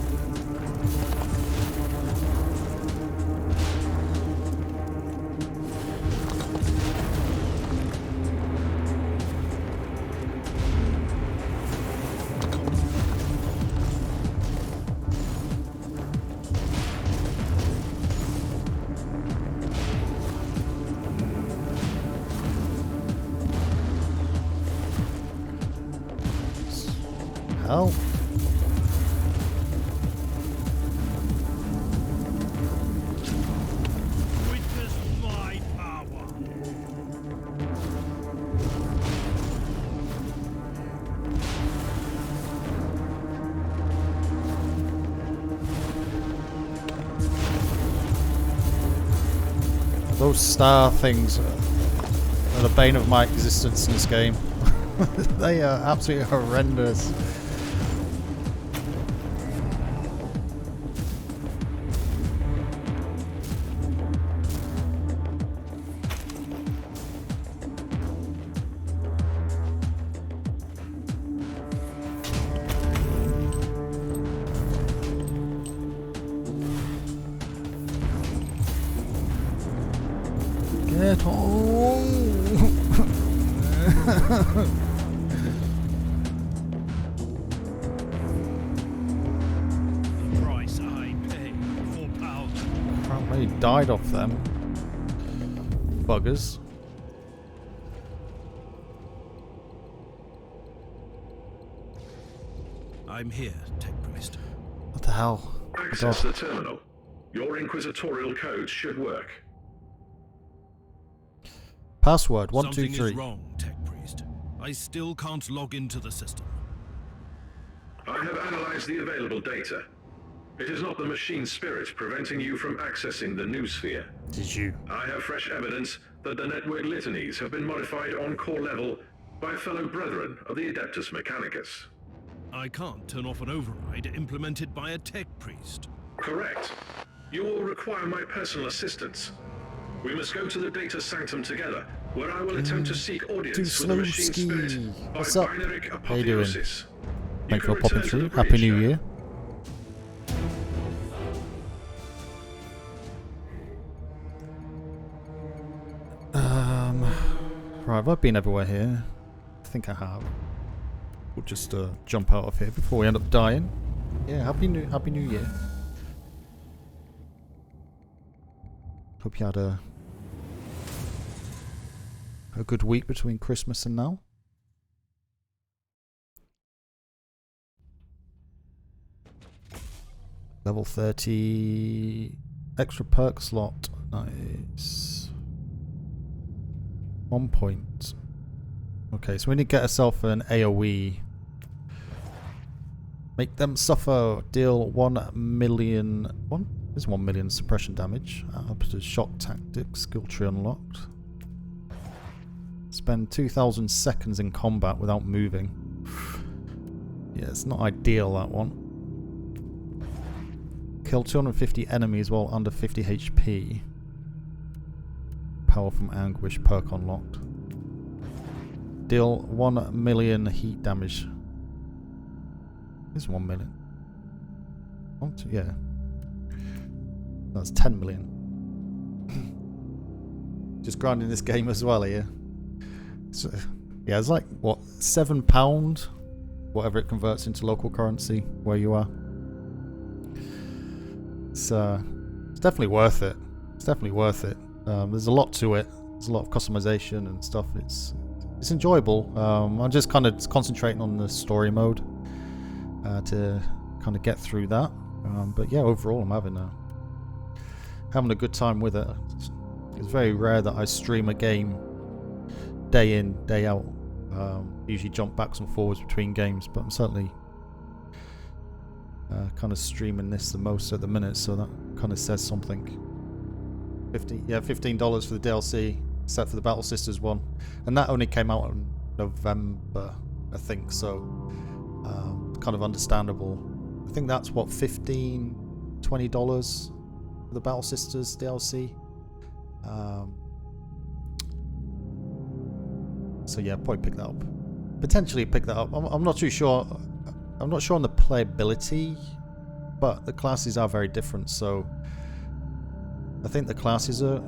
Hell. Witness my power. Those star things are the bane of my existence in this game. They are absolutely horrendous. Get home! The price I pay for power. Crap, they died off them. Buggers. I'm here, Tech Priest. What the hell? Access the terminal. Your inquisitorial code should work. Password Something 123. is wrong, Tech Priest. I still can't log into the system. I have analyzed the available data. It is not the machine spirit preventing you from accessing the new sphere. Did you? I have fresh evidence that the network litanies have been modified on core level by fellow brethren of the Adeptus Mechanicus. I can't turn off an override implemented by a Tech Priest. Correct. You will require my personal assistance. We must go to the data sanctum together, where I will attempt to seek audience with the machine spirit by What's up? binary How you doing? apotheosis. Thanks You for can popping return to through. the Happy bridge New now. Year. Right, have I been everywhere here? I think I have. We'll just jump out of here before we end up dying. Yeah, Happy New Year. Hope you had a good week between Christmas and now. Level 30 extra perk slot. Nice. 1 point. Okay, so we need to get ourselves an AoE. Make them suffer. Deal 1 million. There's 1 million suppression damage. Up to shock tactics. Skill tree unlocked. Spend 2,000 seconds in combat without moving. Yeah, it's not ideal, that one. Kill 250 enemies while under 50 HP. Power from Anguish perk unlocked. Deal 1 million heat damage. It's 1 million. Yeah. That's 10 million. Just grinding this game as well here. So, yeah, it's like, what, £7? Whatever it converts into local currency where you are. It's definitely worth it. It's definitely worth it. There's a lot to it. There's a lot of customization and stuff. It's enjoyable. I'm just kind of concentrating on the story mode to kind of get through that. But yeah, overall, I'm having a good time with it. It's very rare that I stream a game day in, day out. Usually jump backs and forwards between games, but I'm certainly kind of streaming this the most at the minute, so that kind of says something. $15 for the DLC, except for the Battle Sisters one, and that only came out in November, I think. So kind of understandable. I think that's what, $15-20 for the Battle Sisters DLC. So yeah, probably pick that up. Potentially pick that up. I'm not too sure. I'm not sure on the playability, but the classes are very different. So I think the classes are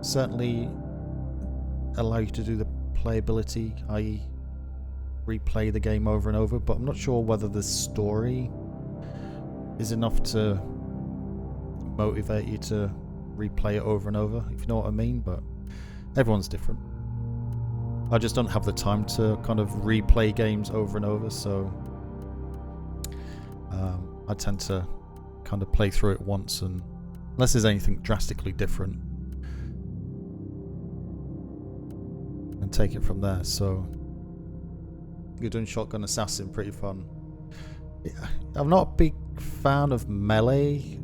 certainly allow you to do the playability, i.e. replay the game over and over. But I'm not sure whether the story is enough to motivate you to replay it over and over, if you know what I mean. But everyone's different. I just don't have the time to kind of replay games over and over, so I tend to kind of play through it once, and unless there's anything drastically different, and take it from there. So you're doing Shotgun Assassin, pretty fun. I'm not a big fan of melee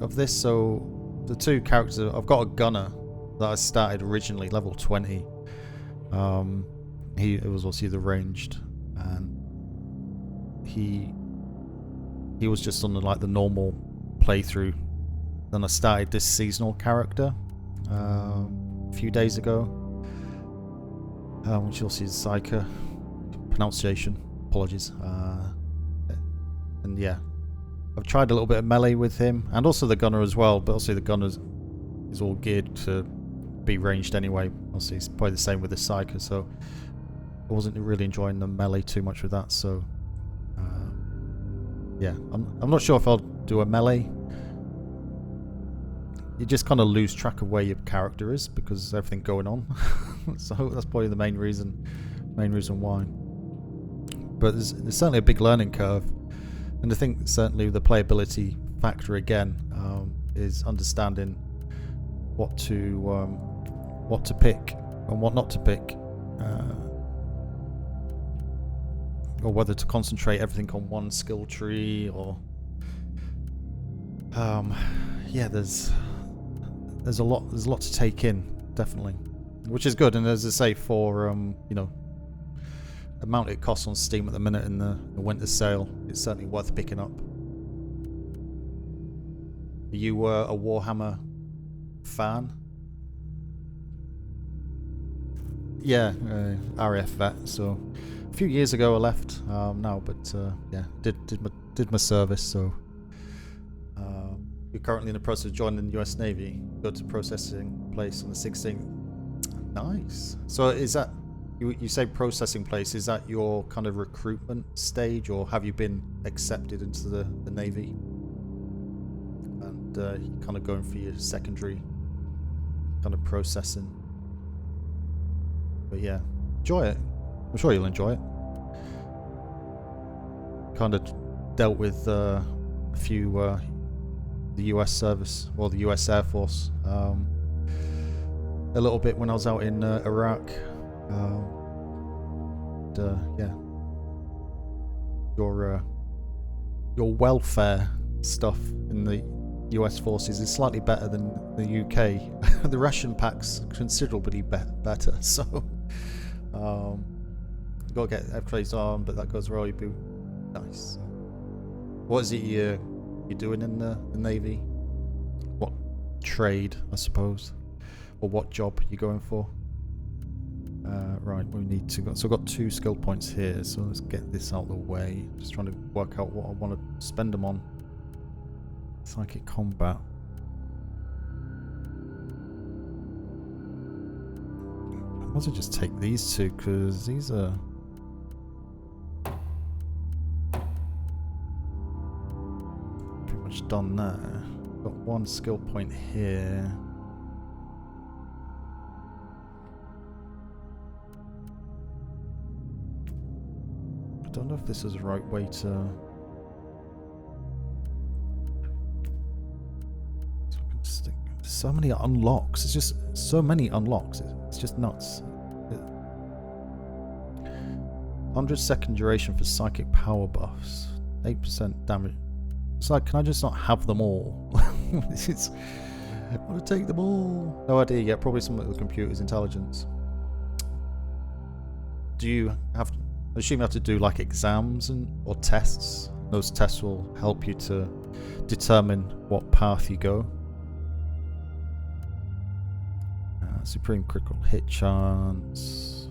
of this, so the two characters, I've got a gunner that I started originally, level 20. It was also the ranged, and he was just on like the normal playthrough. Then I started this seasonal character a few days ago, which you'll see is Psyker. Pronunciation, apologies. And yeah, I've tried a little bit of melee with him, and also the gunner as well, but also the gunner is all geared to be ranged anyway. Obviously it's probably the same with the Psyker, so I wasn't really enjoying the melee too much with that, so yeah, I'm not sure if I'll do a melee. You just kind of lose track of where your character is because there's everything going on. So that's probably the main reason why. But there's certainly a big learning curve, and I think certainly the playability factor again is understanding what to pick and what not to pick, or whether to concentrate everything on one skill tree, or yeah, there's a lot to take in, definitely, which is good. And as I say, for you know, the amount it costs on Steam at the minute in the winter sale, it's certainly worth picking up. Are you a Warhammer fan? Yeah, RAF vet. So a few years ago I left now, but yeah, did my service. So we're currently in the process of joining the US Navy. Go to processing place on the 16th. Nice. So is that, you say processing place, is that your kind of recruitment stage, or have you been accepted into the Navy? And you're kind of going for your secondary kind of processing. But yeah, enjoy it. I'm sure you'll enjoy it. Kind of dealt with a few the US service, or the US Air Force, a little bit when I was out in Iraq. Yeah, your welfare stuff in the US forces is slightly better than the UK. The ration pack's considerably better, so you gotta get F-trays on, but that goes royal boot. Nice. What is it you're doing in the Navy? What trade, I suppose, or what job you going for? Right, we need to go. So I've got 2 skill points here, so let's get this out of the way. Just trying to work out what I want to spend them on. Psychic combat. I might as well just take these 2, because these are... pretty much done there. Got 1 skill point here. I don't know if this is the right way to... So many unlocks. It's just so many unlocks. It's just nuts. 100-second duration for psychic power buffs. 8% damage. It's like, can I just not have them all? I want to take them all. No idea yet. Probably some of the computer's intelligence. Do you have to... I assume you have to do like exams or tests. Those tests will help you to determine what path you go. Supreme critical hit chance.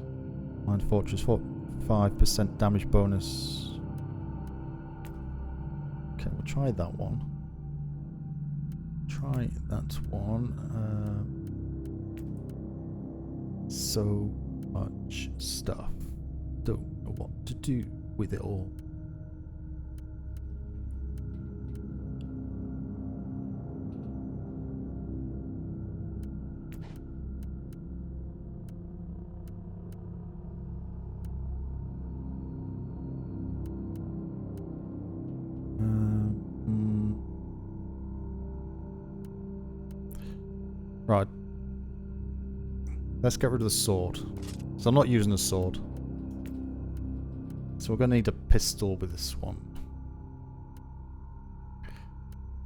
Mind Fortress 5% damage bonus. Okay, we'll try that one. Try that one. So much stuff. Don't know what to do with it all. Right. Let's get rid of the sword. So I'm not using the sword. So we're going to need a pistol with this one.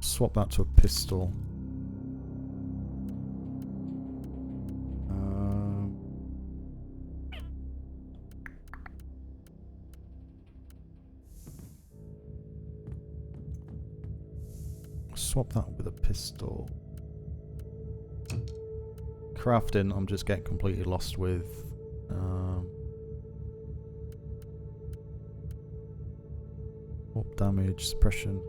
Swap that to a pistol. swap that with a pistol. Crafting, I'm just getting completely lost with. Up damage, suppression.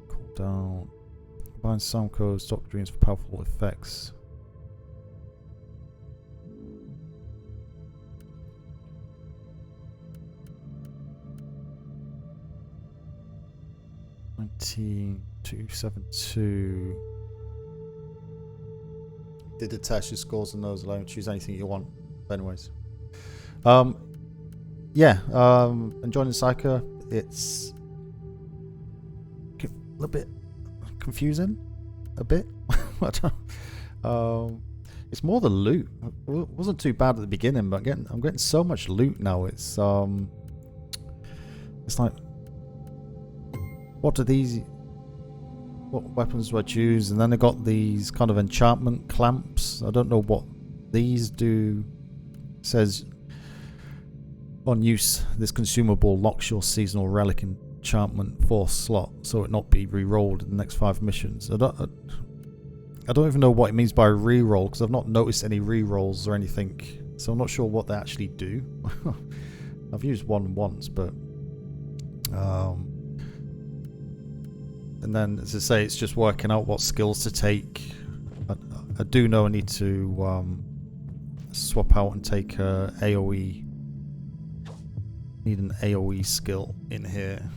Cooldown. Combine sound codes, stock dreams for powerful effects. $19,272. Did attach your scores and those alone. Choose anything you want. But anyways, yeah. Enjoying Psycho. It's a little bit confusing, a bit. It's more the loot. It wasn't too bad at the beginning, but I'm getting so much loot now. It's like, what weapons do I choose? And then I got these kind of enchantment clamps. I don't know what these do. It says on use, this consumable locks your seasonal relic enchantment 4th slot, so it not be re-rolled in the next 5 missions. I don't even know what it means by re-roll, because I've not noticed any re-rolls or anything, so I'm not sure what they actually do. I've used one once, but and then, as I say, it's just working out what skills to take. I do know I need to swap out and take AoE. Need an AoE skill in here.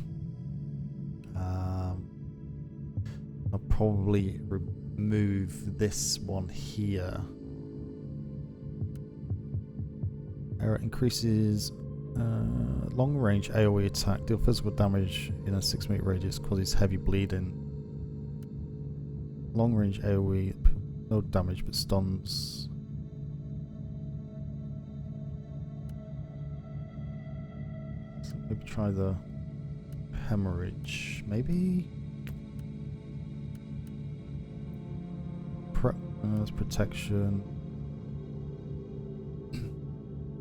I'll probably remove this one here. It increases long range AoE attack, deal physical damage in a 6-meter radius, causes heavy bleeding. Long range AoE, no damage but stuns. So maybe try the hemorrhage, maybe? That's protection.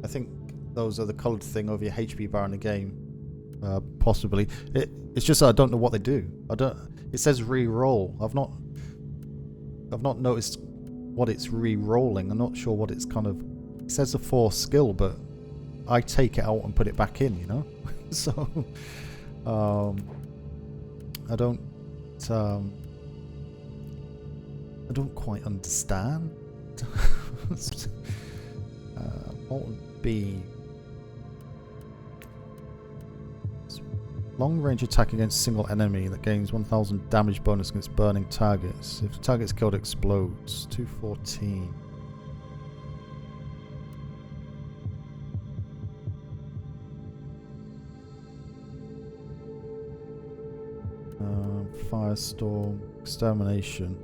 I think those are the coloured thing over your HP bar in the game, possibly. It's just that I don't know what they do. It says re-roll. I've not noticed what it's re-rolling. I'm not sure what it's kind of. It says a 4 skill, but I take it out and put it back in. You know, so I don't quite understand. What would be long range attack against single enemy that gains 1000 damage bonus against burning targets. If the target's killed, it explodes. 214. Firestorm, extermination.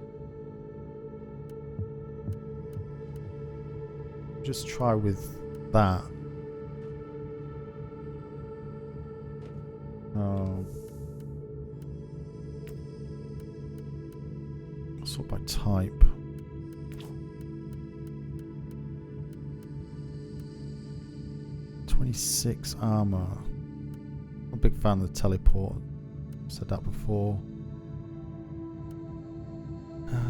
Just try with that. Sort by type. .26 armor. I'm a big fan of the teleport. Said that before.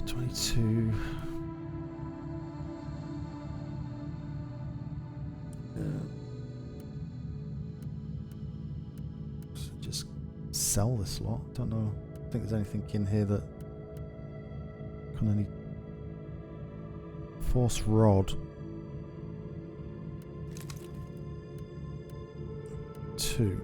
22. Just sell this lot. Don't know. I think there's anything in here that kind of need. Force rod. 2.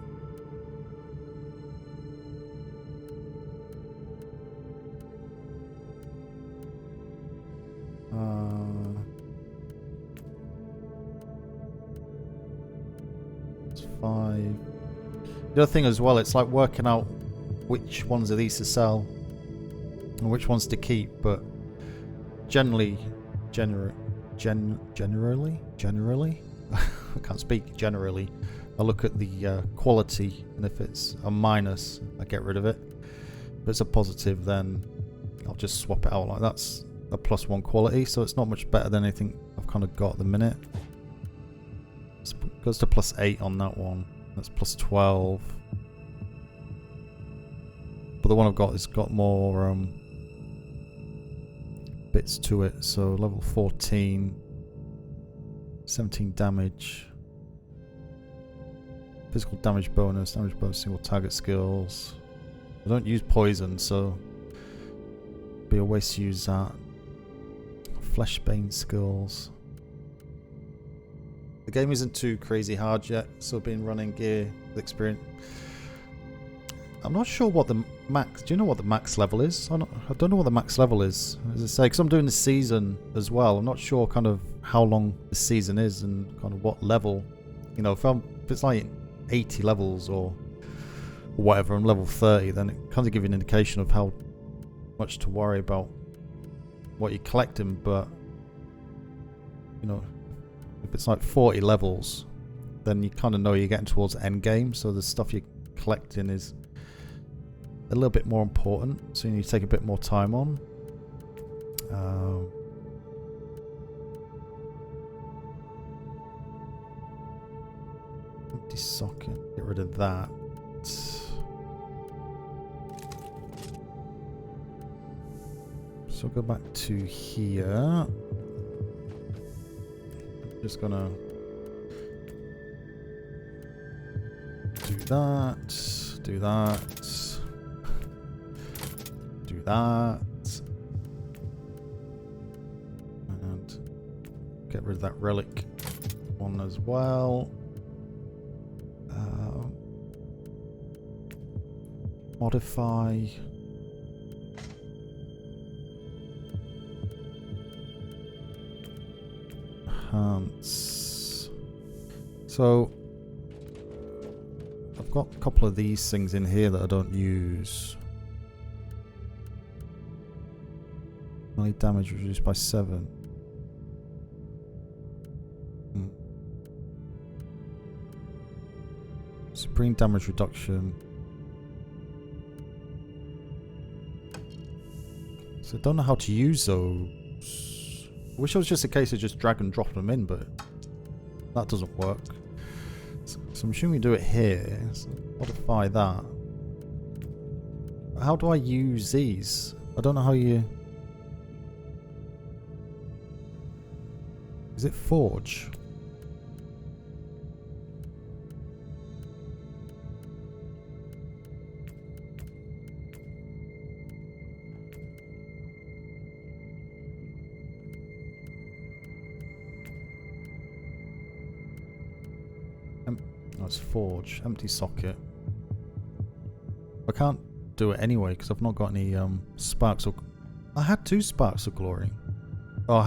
It's 5. The other thing as well, it's like working out which ones of these to sell and which ones to keep, but generally I can't speak. Generally I look at the quality, and if it's a minus I get rid of it. If it's a positive, then I'll just swap it out. Like that's a +1 quality, so it's not much better than anything I've kind of got at the minute. Goes to +8 on that one. That's +12. But the one I've got has got more bits to it. So level 14, 17 damage, physical damage bonus, single target skills. I don't use poison, so it'd be a waste to use that. Fleshbane skills. The game isn't too crazy hard yet, so I've been running gear with experience. I'm not sure what the max... Do you know what the max level is? I don't know what the max level is. As I say, because I'm doing the season as well. I'm not sure kind of how long the season is and kind of what level. You know, if it's like 80 levels or whatever, I'm level 30, then it kind of gives you an indication of how much to worry about what you're collecting. But, you know, if it's like 40 levels, then you kind of know you're getting towards the end game. So the stuff you're collecting is a little bit more important, so you need to take a bit more time on. Empty socket, get rid of that. So go back to here. Just gonna do that, do that. Do that, and get rid of that relic one as well. Modify. Enhance. So I've got a couple of these things in here that I don't use. Melee damage reduced by 7. Supreme damage reduction. So I don't know how to use those. I wish it was just a case of just drag and drop them in, but that doesn't work. So I'm assuming we do it here. So modify that. How do I use these? I don't know how you... Is it forge? No, it's forge. Empty socket. I can't do it anyway because I've not got any sparks of... I had 2 sparks of glory. Oh,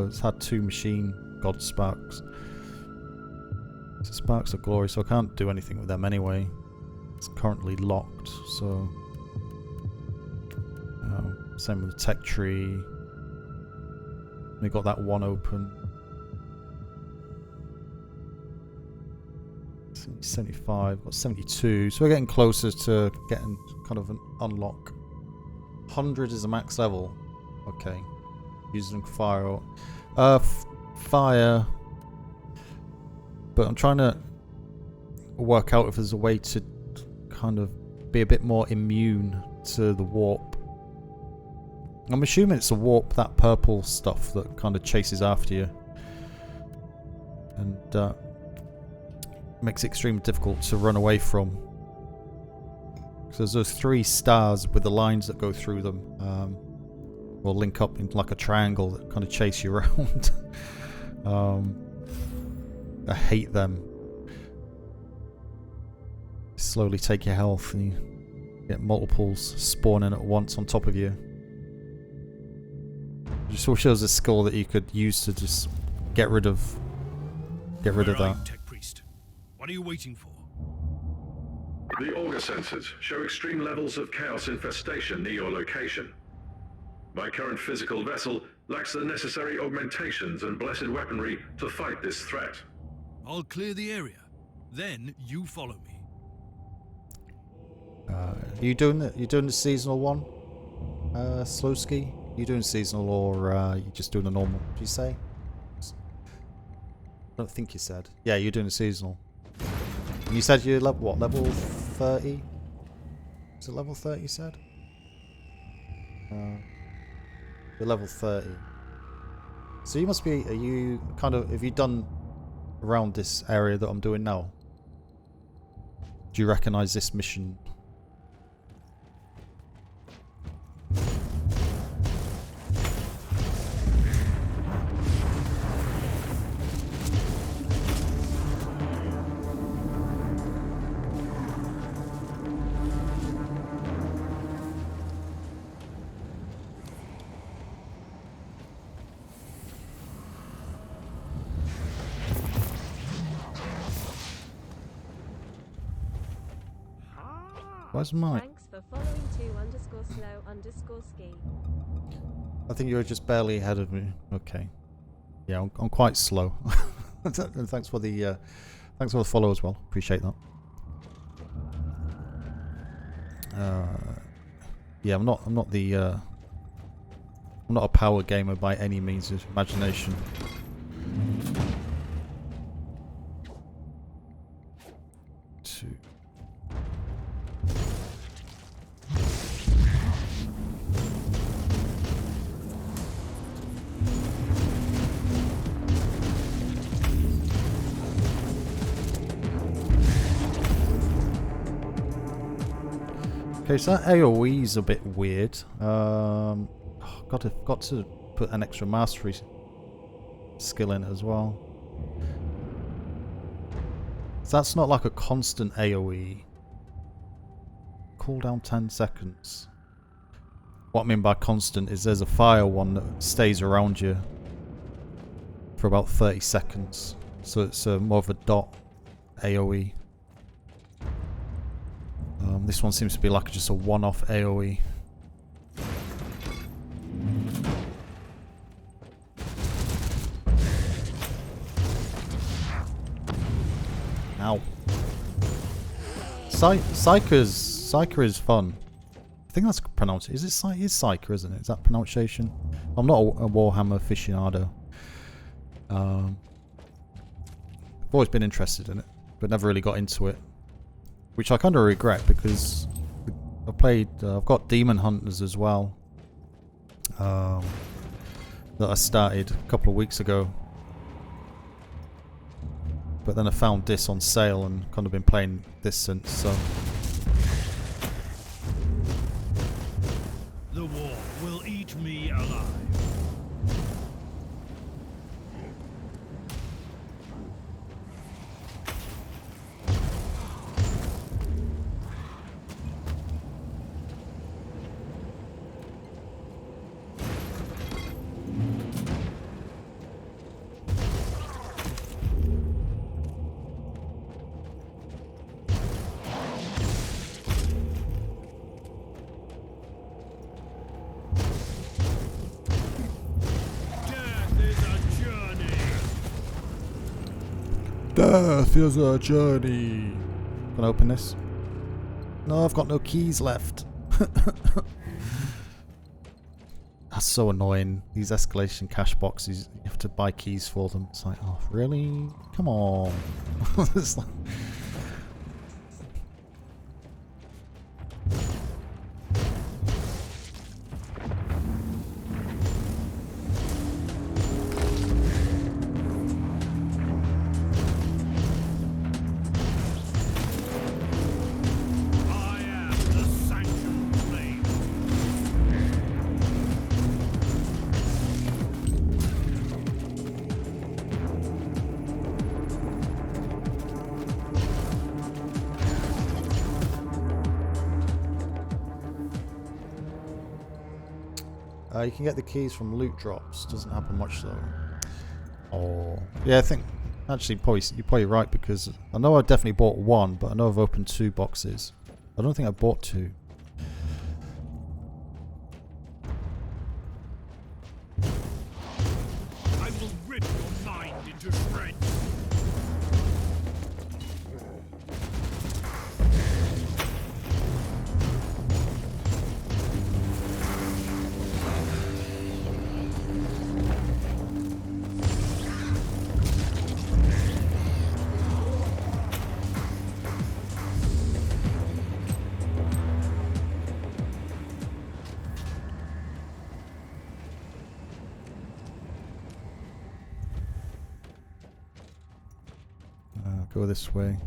it's had 2 machine god sparks. So sparks of glory, so I can't do anything with them anyway. It's currently locked, so... same with the tech tree. We got that one open. 75, got 72, so we're getting closer to getting kind of an unlock. 100 is the max level. Okay. Using fire. Fire. But I'm trying to work out if there's a way to kind of be a bit more immune to the warp. I'm assuming it's a warp, that purple stuff that kind of chases after you. And makes it extremely difficult to run away from. So there's those 3 stars with the lines that go through them. Will link up into like a triangle that kind of chase you around. I hate them. Slowly take your health and you get multiples spawning at once on top of you. I just wish there was a skill that you could use to just get rid of that. Tech Priest? What are you waiting for? The auger sensors show extreme levels of chaos infestation near your location. My current physical vessel lacks the necessary augmentations and blessed weaponry to fight this threat. I'll clear the area. Then you follow me. You doing the seasonal one? Slowski? You doing seasonal or you just doing the normal? Did you say? I don't think you said. Yeah, you're doing a seasonal. And you said you're level what? Level 30? Is it level 30 you said? You're level 30. So you must be, are you kind of, have you done around this area that I'm doing now? Do you recognise this mission? Where's Mike? Thanks for following _slow_ski. I think you're just barely ahead of me. Okay. Yeah, I'm quite slow. And thanks for the follow as well. Appreciate that. Yeah, I'm not a power gamer by any means of imagination. Okay, so that AoE is a bit weird. Got to put an extra mastery skill in it as well. So that's not like a constant AoE. Cooldown 10 seconds. What I mean by constant is there's a fire one that stays around you for about 30 seconds. So it's more of a dot AoE. This one seems to be like just a one-off AoE. Ow. Psyker is fun. I think that's pronounced. Is it Psyker, isn't it? Is that pronunciation? I'm not a Warhammer aficionado. I've always been interested in it, but never really got into it. Which I kind of regret because I've got Demon Hunters as well. That I started a couple of weeks ago. But then I found this on sale and kind of been playing this since, so. The war will eat me alive. Death is a journey. Can I open this? No, I've got no keys left. That's so annoying. These escalation cash boxes, you have to buy keys for them. It's like, oh, really? Come on. It's like... You can get the keys from loot drops. Doesn't happen much though. Oh, yeah. I think actually, you're probably right because I know I definitely bought one, but I know I've opened 2 boxes. I don't think I bought 2. I will rip your mind into shreds. Go this way.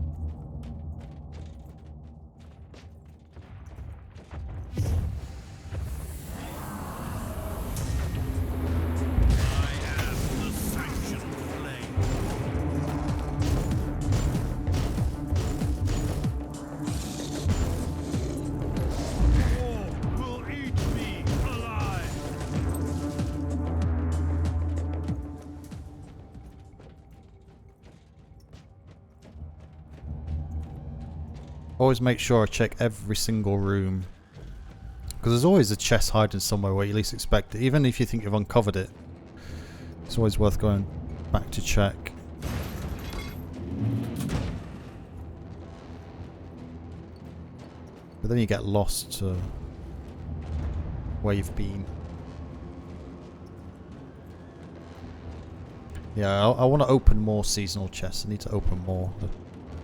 Always make sure I check every single room, because there's always a chest hiding somewhere where you least expect it. Even if you think you've uncovered it, it's always worth going back to check. But then you get lost to where you've been. Yeah, I want to open more seasonal chests. I need to open more.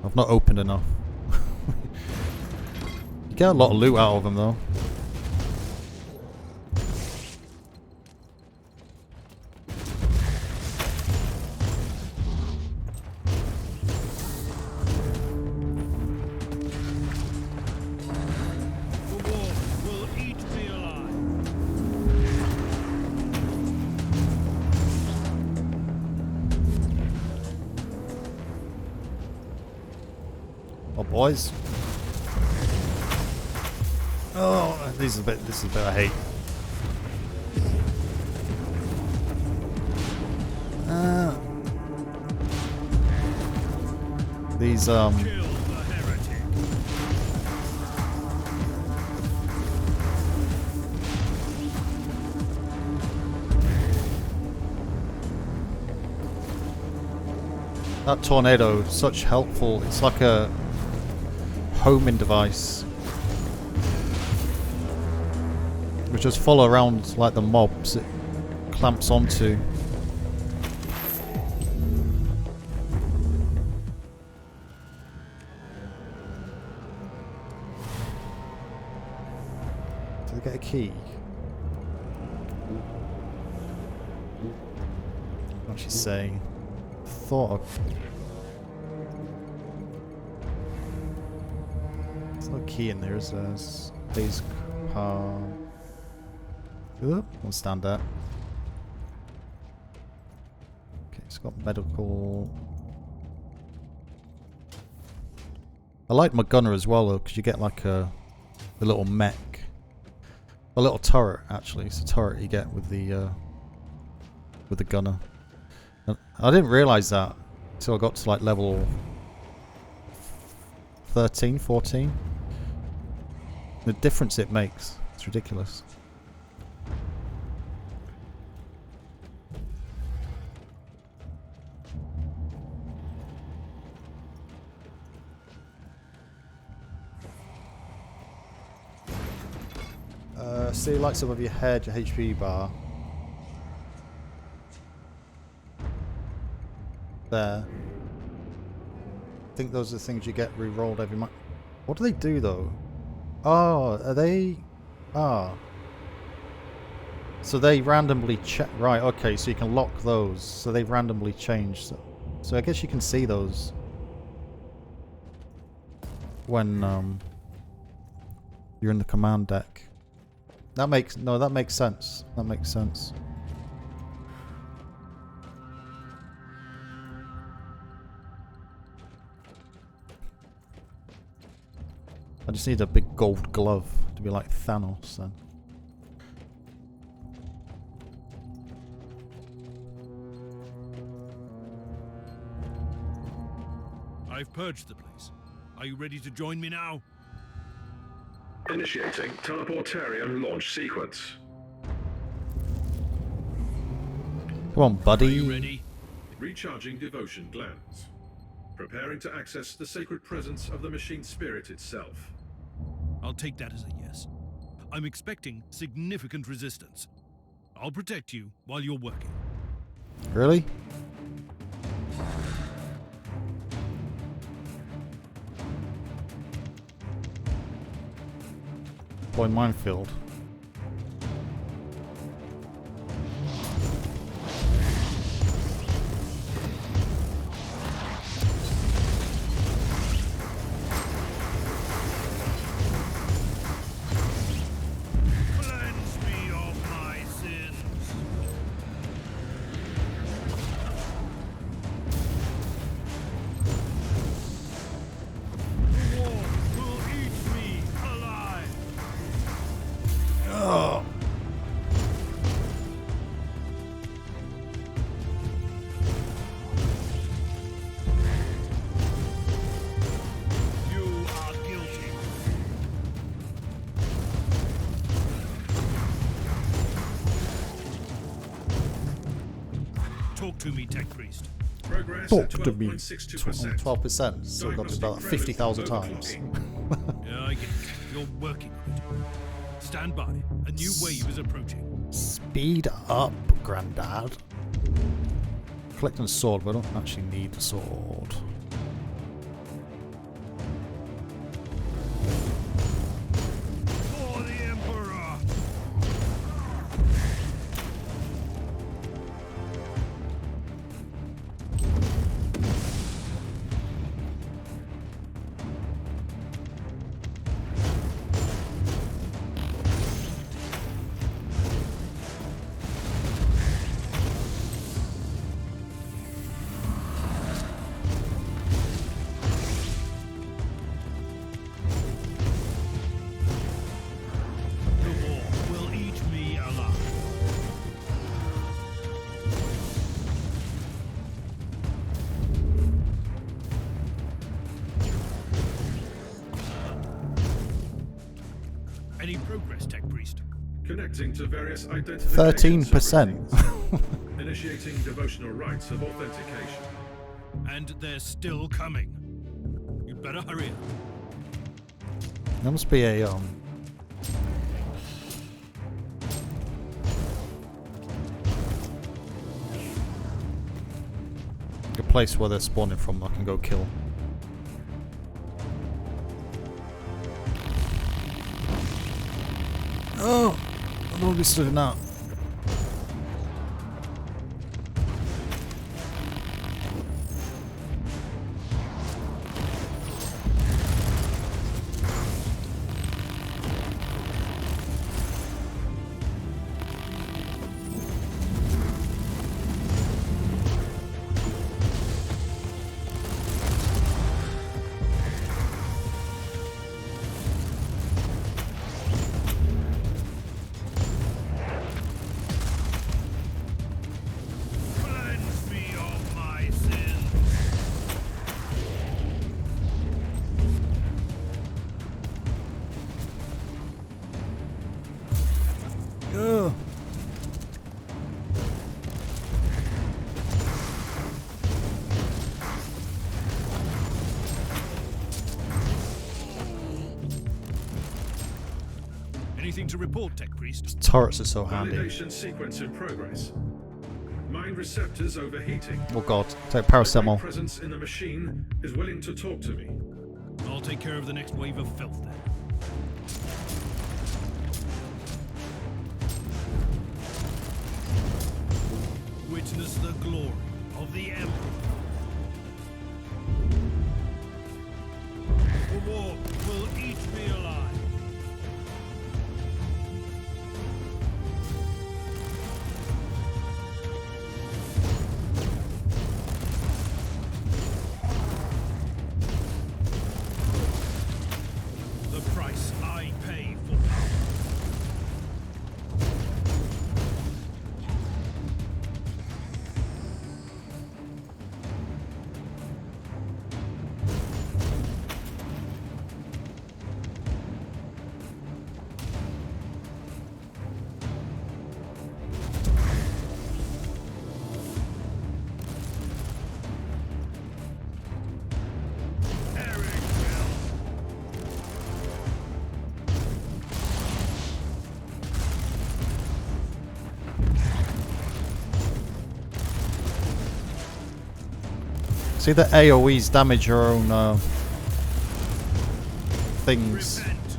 I've not opened enough. You get a lot of loot out of them though. The war will eat me alive. Oh boys. Oh, this is a bit I hate. These Kill the heretic. that tornado, such helpful. It's like a homing device. Which just follow around like the mobs it clamps onto. Did they get a key? What's she saying? Thought of. There's no key in there, is there? Please. Won't stand there. Okay, it's got medical. I like my gunner as well though, because you get like a little mech, a little turret actually. It's a turret you get with the gunner. And I didn't realise that until I got to like level 13, 14. The difference it makes, it's ridiculous. See lights above your head, your HP bar. There. I think those are the things you get re-rolled every month. What do they do though? Oh, are they... Ah. So they randomly check... Right, okay, so you can lock those. So they randomly change. So I guess you can see those when you're in the command deck. That makes... No, that makes sense. That makes sense. I just need a big gold glove to be like Thanos then. I've purged the place. Are you ready to join me now? Initiating teleportarium launch sequence. Come on, buddy. Are you ready? Recharging devotion glands. Preparing to access the sacred presence of the machine spirit itself. I'll take that as a yes. I'm expecting significant resistance. I'll protect you while you're working. Really? Boy, minefield. to me, Tech Priest. Progress Talk at to me. 12.62%. 12%. Still got to about that 50,000 times. Yeah, I get it. You're working on it. Stand by. A new wave is approaching. Speed up, Grandad. Collecting a sword, but I don't actually need the sword. For the Emperor! 'Any progress, Tech Priest? Connecting to various identification 13%. subroutines. Initiating devotional rites of authentication. And they're still coming. You better hurry up. There must be a place where they're spawning from I can go kill. Oh! I'm already stood now. Cleanse me of my sins. Ugh. Anything to report, Tech Priest? Turrets are so handy. Validation sequence in progress. Mind receptors overheating. Oh god, take The paracetamol. great presence in the machine is willing to talk to me. I'll take care of the next wave of filth then. Witness the glory of the Emperor. The war will eat me alive. The price I pay for power. Eric will. See the AoEs damage your own things. Repent.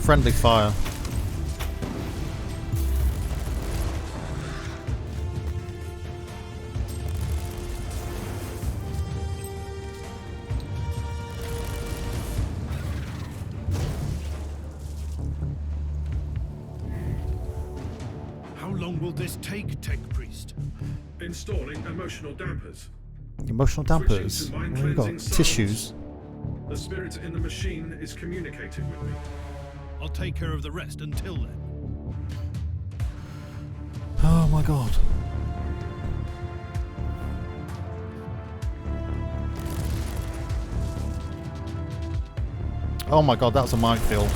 Friendly fire. How long will this take, Tech Priest? Installing emotional dampers. Emotional dampers. Switching to mind What have you got? cleansing Tissues. The spirit in the machine is communicating with me. I'll take care of the rest until then. Oh my god. Oh my god, that was a minefield.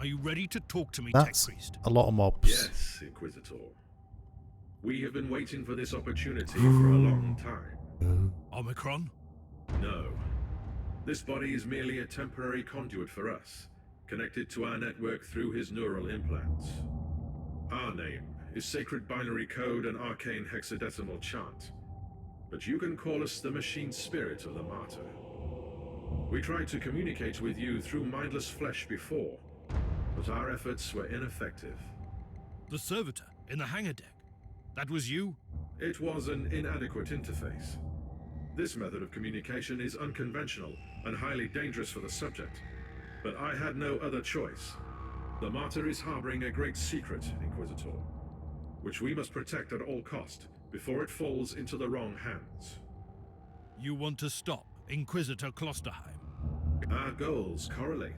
Are you ready to talk to me, That's Tech Priest? a lot of mobs. Yes, Inquisitor. We have been waiting for this opportunity for a long time. Omicron? No. This body is merely a temporary conduit for us, connected to our network through his neural implants. Our name is Sacred Binary Code and Arcane Hexadecimal Chant, but you can call us the Machine Spirit of the Martyr. We tried to communicate with you through mindless flesh before, but our efforts were ineffective. The servitor in the hangar deck. That was you? It was an inadequate interface. This method of communication is unconventional and highly dangerous for the subject, but I had no other choice. The Martyr is harboring a great secret, Inquisitor, which we must protect at all cost before it falls into the wrong hands. You want to stop Inquisitor Klosterheim? Our goals correlate.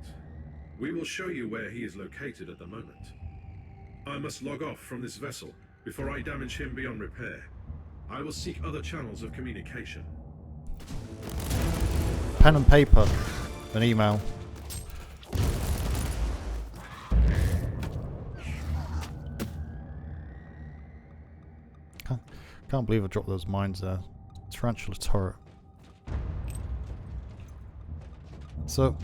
We will show you where he is located at the moment. I must log off from this vessel before I damage him beyond repair. I will seek other channels of communication. Pen and paper. An email. Can't believe I dropped those mines there. Tarantula turret. So,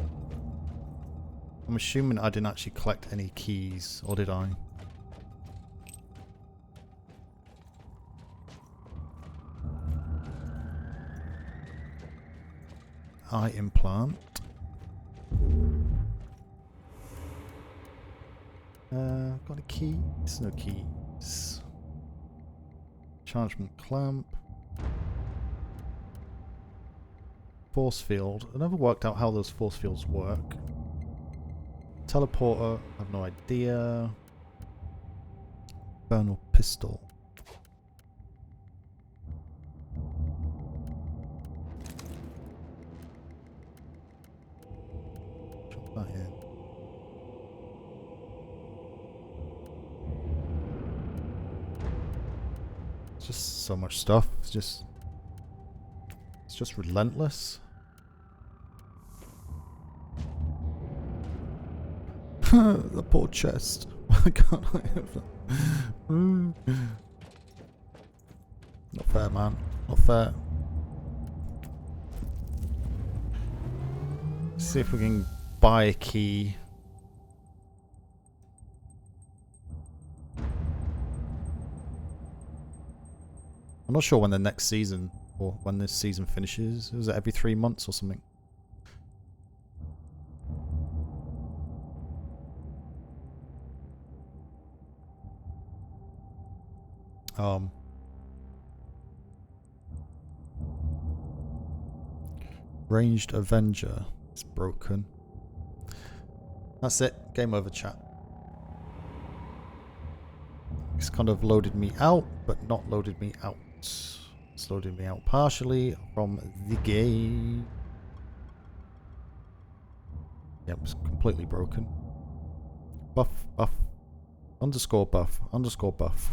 I'm assuming I didn't actually collect any keys, or did I? Eye implant. Got a key? There's no keys. Chargement clamp. Force field. I never worked out how those force fields work. Teleporter. I have no idea. Bernal pistol. Drop that in. It's just so much stuff. It's just relentless. The poor chest. Why can't I have that? Not fair, man. Not fair. See if we can buy a key. I'm not sure when the next season, or when this season finishes. Is it every 3 months or something? Ranged Avenger is broken. That's it. Game over, chat. It's kind of loaded me out, but not loaded me out. It's loaded me out partially from the game. Yep, it's completely broken. Buff, buff, underscore buff, underscore buff.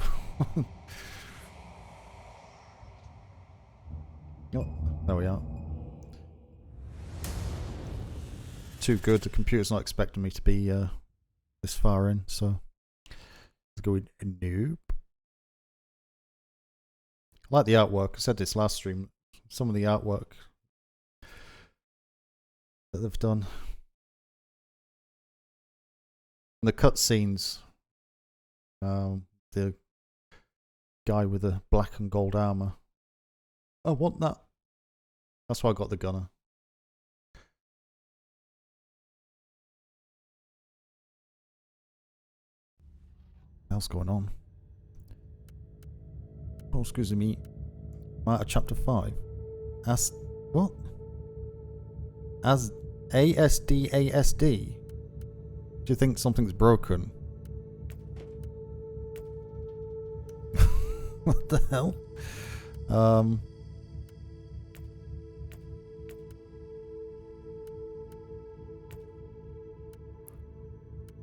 Oh, there we are. Too good. The computer's not expecting me to be this far in, so let's go with noob. I like the artwork. I said this last stream. Some of the artwork that they've done. And the cutscenes. The guy with the black and gold armor. I want that. That's why I got the gunner. What's going on? Oh, excuse me. Right, chapter 5. As what? As ASD. Do you think something's broken? What the hell?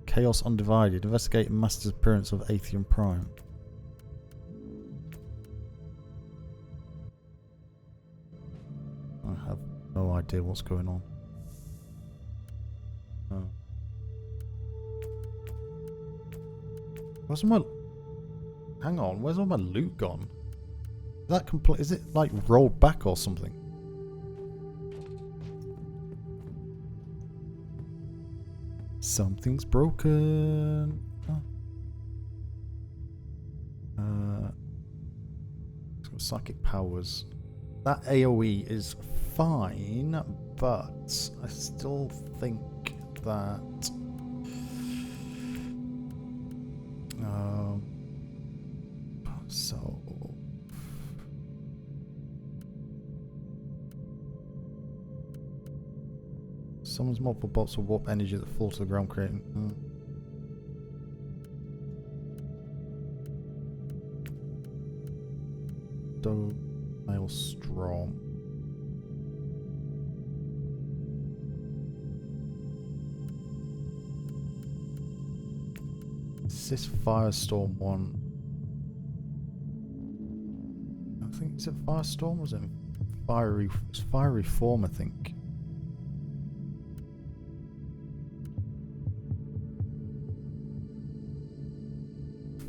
Chaos Undivided. Investigate Master's appearance of Atheum Prime. I have no idea what's going on. Oh. Where's my... Hang on, where's all my loot gone? Is that complete? Is it like rolled back or something? Something's broken. It's got psychic powers. That AoE is fine, but I still think that so summons multiple bolts of warp energy that fall to the ground, creating Maelstrom. Is this Firestorm one? I think, is it Firestorm or was it Fiery? It's Fiery Form, I think.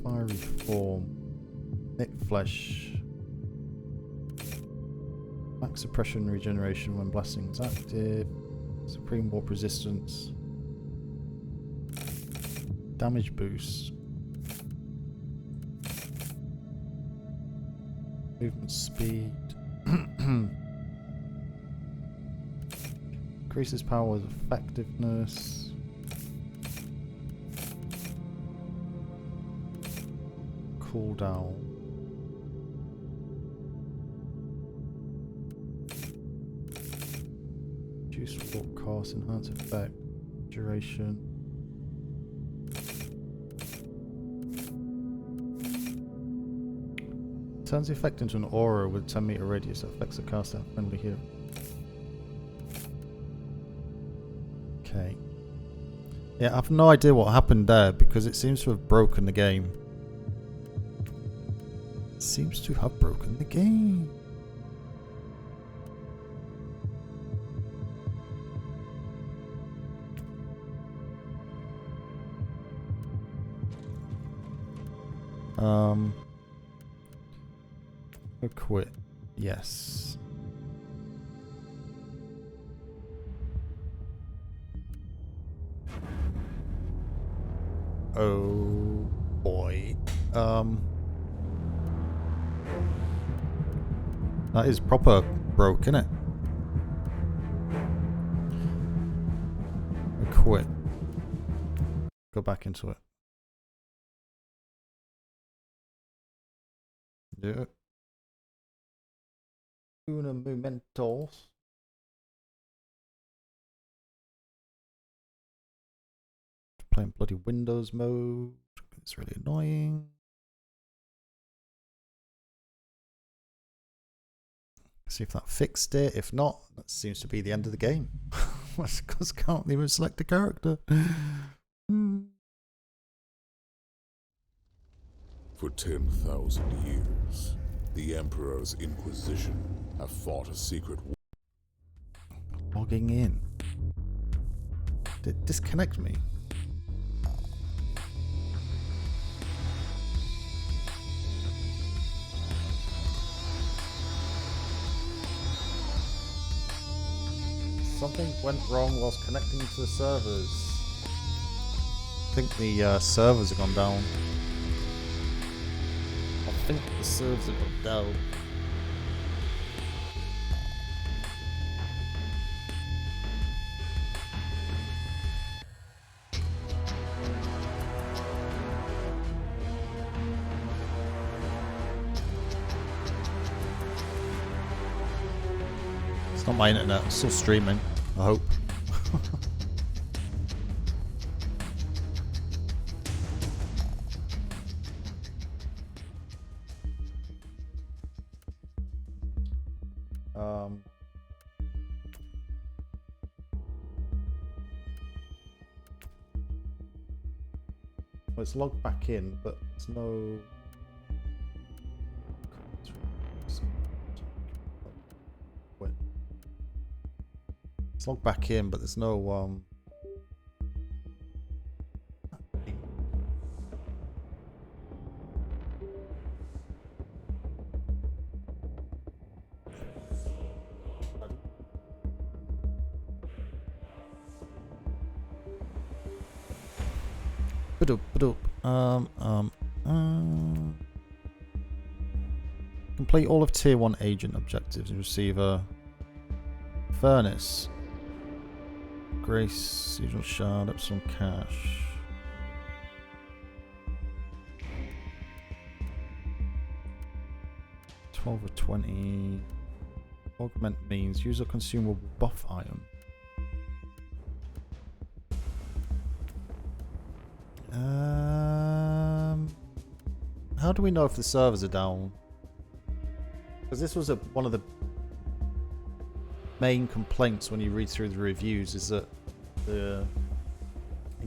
Fiery Form. Knit Flesh. Max suppression regeneration when blasting is active. Supreme warp resistance. Damage boost. Movement speed. Increases power with effectiveness. Cooldown. Reduce warp cost, enhance effect, duration. Turns the effect into an aura with 10-meter radius that affects the caster friendly here. Okay. Yeah, I have no idea what happened there because it seems to have broken the game. It seems to have broken the game. Quit. Yes. Oh boy. That is proper broke, isn't it? Quit. Go back into it. Yeah. Una momentos. Playing bloody Windows mode. It's really annoying. See if that fixed it. If not, that seems to be the end of the game. Because I can't even select a character. For 10,000 years, the Emperor's Inquisition have fought a secret war. Logging in. Did it disconnect me? Something went wrong whilst connecting to the servers. I think the servers have gone down. I think the servers have gone down. It's not my internet, I'm still streaming, I hope. Well, it's logged back in, but there's no... Wait. It's logged back in, but there's no Ba-doop, ba-doop. Complete all of Tier 1 agent objectives and receive a furnace. Grace, seasonal shard, Epsilon cash. $12 or $20. Augment means use a consumable buff item. How do we know if the servers are down? Because this was one of the main complaints when you read through the reviews, is that the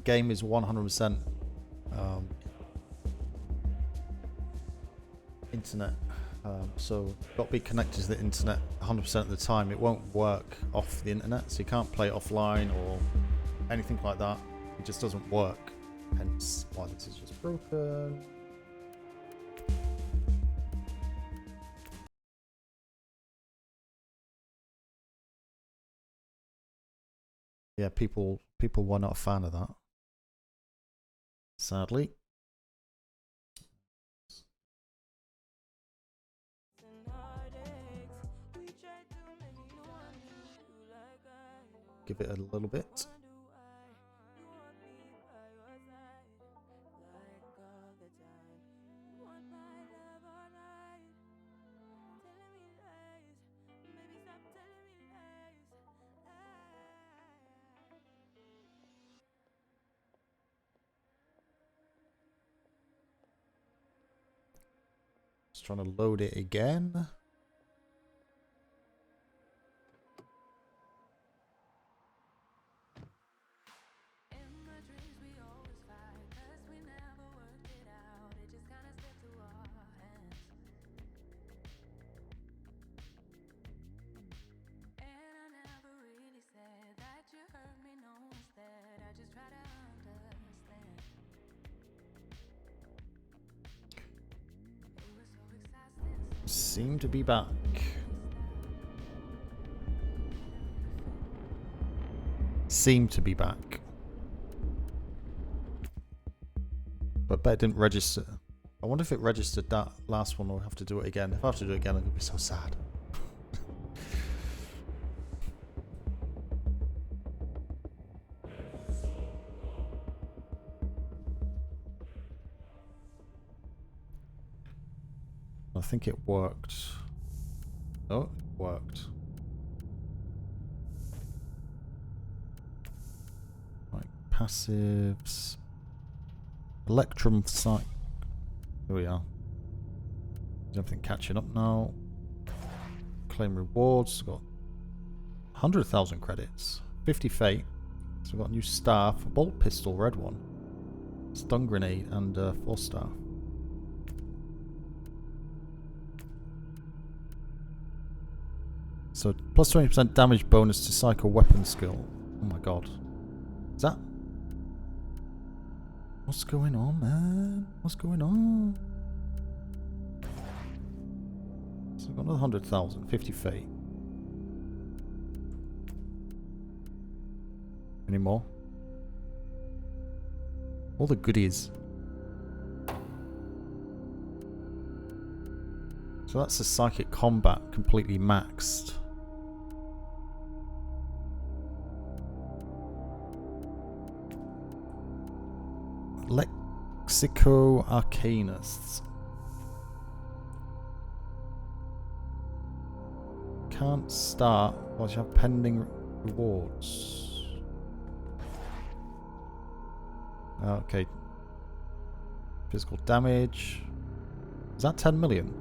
game is 100% internet. So got to be connected to the internet 100% of the time. It won't work off the internet, so you can't play offline or anything like that. It just doesn't work. Hence why this is just broken. Yeah, people were not a fan of that. Sadly. Give it a little bit. Just trying to load it again. Seem to be back. Seem to be back. But bet it didn't register. I wonder if it registered that last one or I have to do it again. If I have to do it again, I'm going to be so sad. I think it worked. Oh, it worked. Right, passives. Electrum site. Here we are. Is everything catching up now? Claim rewards. Got 100,000 credits. 50 fate. So we've got a new staff, a bolt pistol, red one. Stun grenade and 4 staff. So plus 20% damage bonus to psycho weapon skill. Oh my god. Is that... What's going on, man? What's going on? So we've got another 100,000. 50 fate. Any more? All the goodies. So that's the psychic combat completely maxed. Lexico Arcanists. Can't start while you have pending rewards. Okay. Physical damage. Is that 10 million?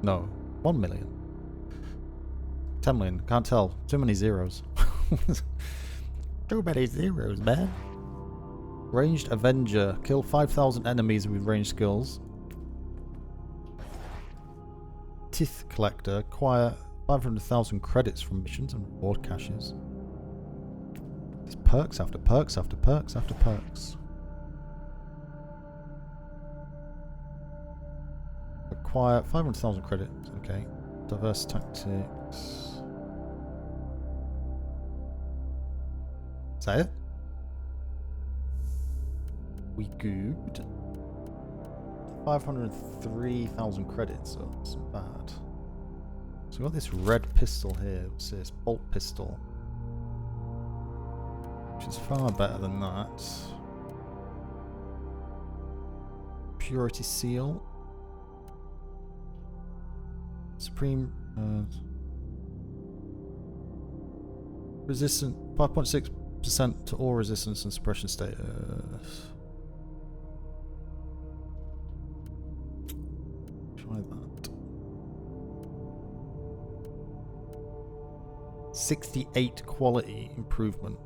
No. 1 million. 10 million. Can't tell. Too many zeros. Too many zeros, man. Ranged Avenger. Kill 5,000 enemies with ranged skills. Tith Collector. Acquire 500,000 credits from missions and reward caches. There's perks after perks after perks after perks. Acquire 500,000 credits. Okay. Diverse tactics. Is that it? We good. 503,000 credits, so it's not bad. So we've got this red pistol here. What's this? Bolt pistol. Which is far better than that. Purity seal. Supreme resistant 5.6% to all resistance and suppression status. Try that. 68 quality improvement.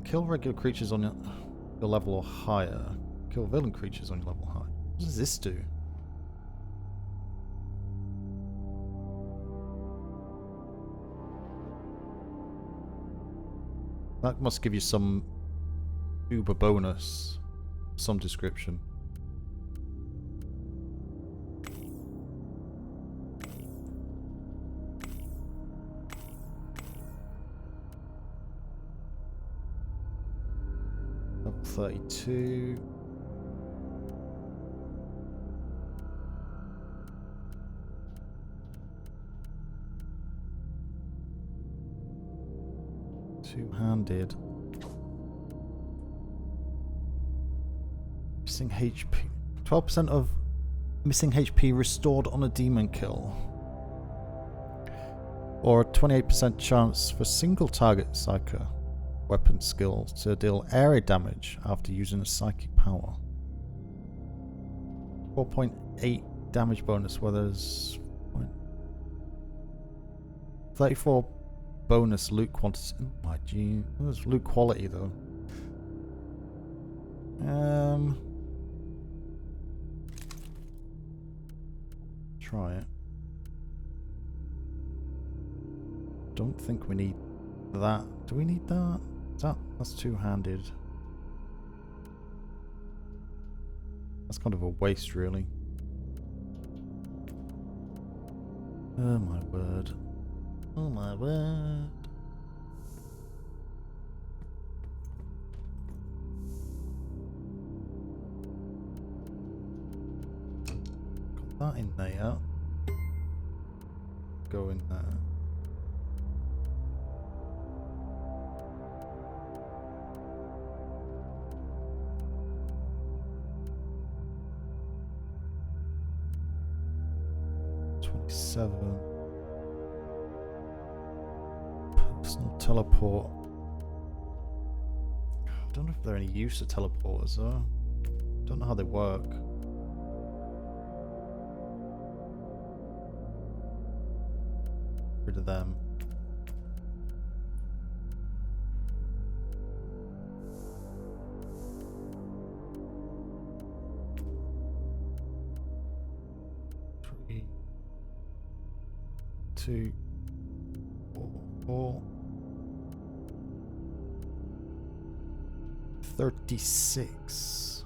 Kill regular creatures on your level or higher. Kill villain creatures on your level high. What does this do? That must give you some uber bonus, some description. Level 32. Two-handed. Missing HP. 12% of missing HP restored on a demon kill. Or a 28% chance for single target psyker weapon skill to deal area damage after using a psychic power. 4.8 damage bonus where there's 34 bonus loot quantity. Oh my gee, there's loot quality though. Try it. Don't think we need that. Do we need that? That's two-handed. That's kind of a waste, really. Oh my word. Oh my word. Got that in there. Go in there. Personal teleport. I don't know if there are any use of teleporters though. Don't know how they work. Rid of them. Two, four, 36.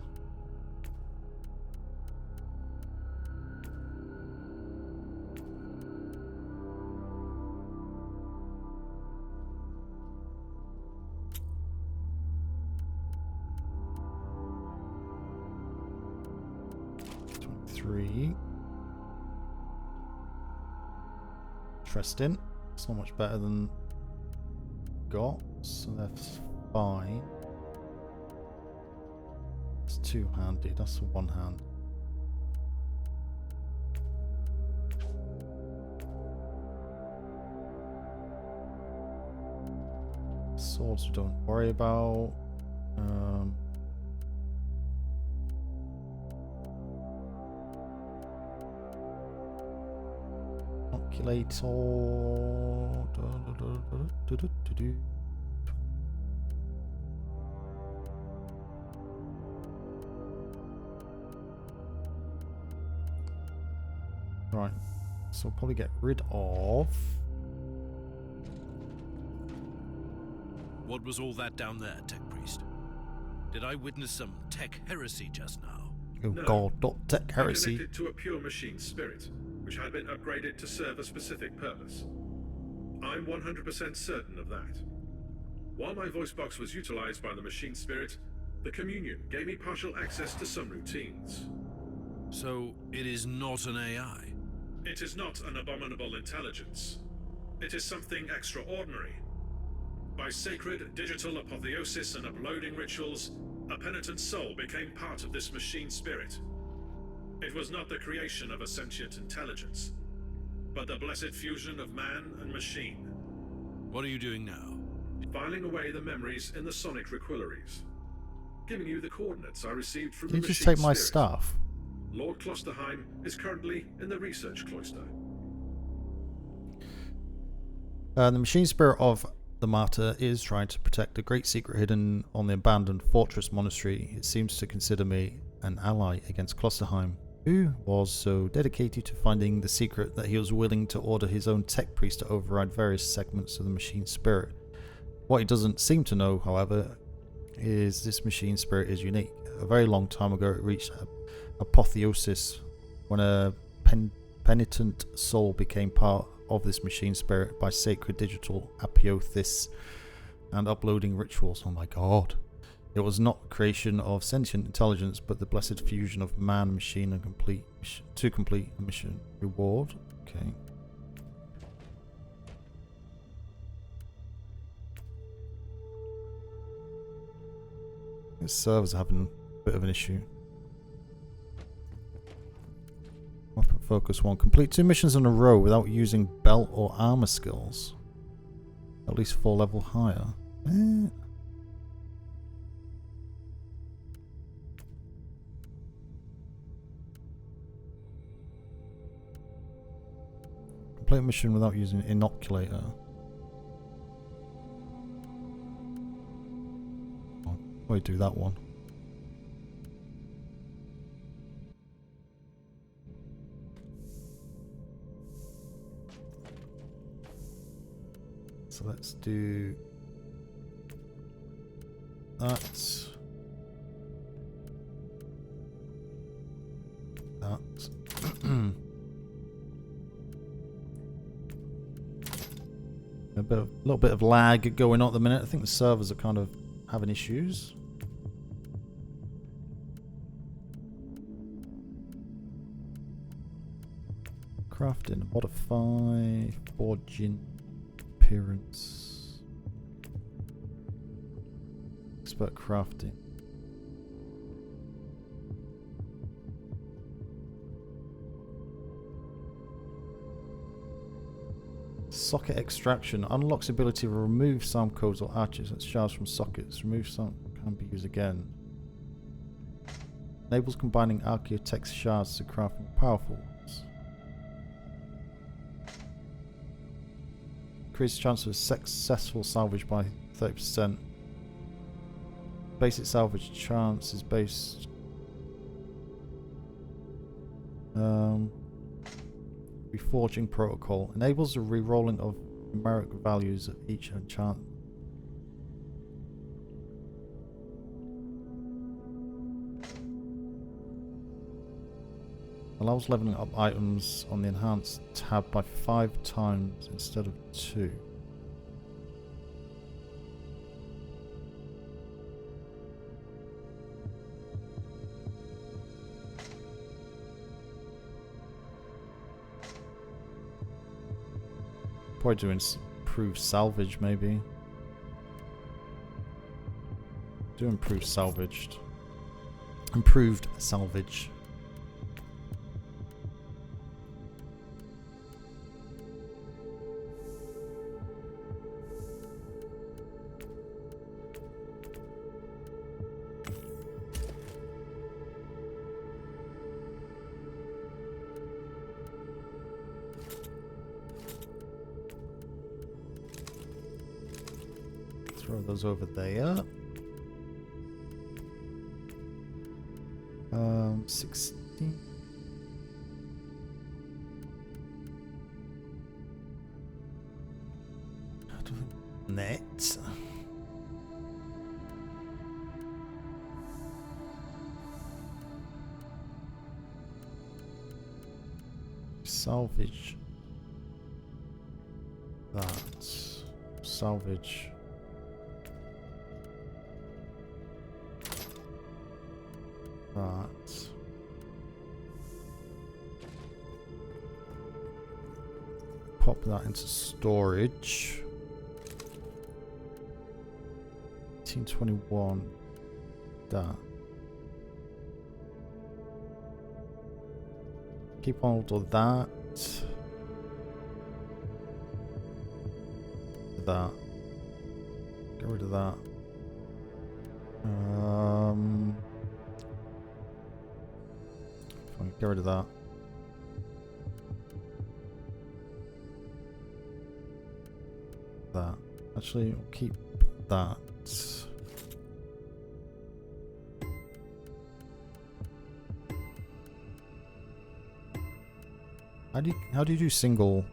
Three. Interesting. It's not much better than got, so that's fine. It's two-handed, that's a one hand. Swords we don't worry about. Calculator. Right, so we'll probably get rid of. What was all that down there, Tech Priest? Did I witness some tech heresy just now? Oh No. god, not tech heresy. Connected to a pure machine spirit, which had been upgraded to serve a specific purpose. I'm 100% certain of that. While my voice box was utilized by the machine spirit, the communion gave me partial access to some routines. So, it is not an AI? It is not an abominable intelligence. It is something extraordinary. By sacred digital apotheosis and uploading rituals, a penitent soul became part of this machine spirit. It was not the creation of a sentient intelligence, but the blessed fusion of man and machine. What are you doing now? Filing away the memories in the sonic requillaries. Giving you the coordinates I received from Can the you just machine take my spirit. staff? Lord Klosterheim is currently in the research cloister. The machine spirit of the martyr is trying to protect a great secret hidden on the abandoned fortress monastery. It seems to consider me an ally against Klosterheim, who was so dedicated to finding the secret that he was willing to order his own tech priest to override various segments of the machine spirit. What he doesn't seem to know, however, is this machine spirit is unique. A very long time ago it reached apotheosis when a penitent soul became part of this machine spirit by sacred digital apotheosis and uploading rituals. Oh my god. It was not creation of sentient intelligence, but the blessed fusion of man, machine, and complete the mission. Reward? Okay. This server's having a bit of an issue. Weapon focus 1. Complete 2 missions in a row without using belt or armor skills. At least 4 level higher. Complete mission without using inoculator. I'll probably do that one. So let's do that. That. A little bit of lag going on at the minute. I think the servers are kind of having issues. Crafting, modify, forging, appearance, expert crafting. Socket extraction unlocks the ability to remove sound codes or arches that shards from sockets. Remove sound can be used again. Enables combining archaeotext shards to craft more powerful ones. Increases chance of successful salvage by 30%. Basic salvage chance is based. Reforging protocol enables the re-rolling of numeric values of each enchant. Allows leveling up items on the enhanced tab by 5 times instead of 2. Probably doing improved salvage, maybe. Do improved salvaged. Improved salvage. Throw those over there. 16. Net. Salvage. That. Salvage. that. Pop that into storage. 1821. That. Keep hold of that. That. Get rid of that. Fine, get rid of that. That. Actually, I'll keep that. How do you do single?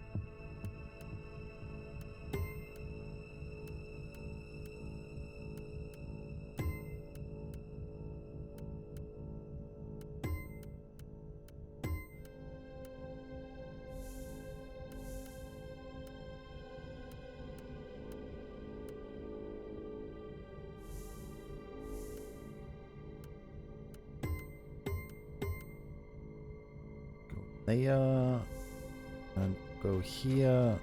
There and go here.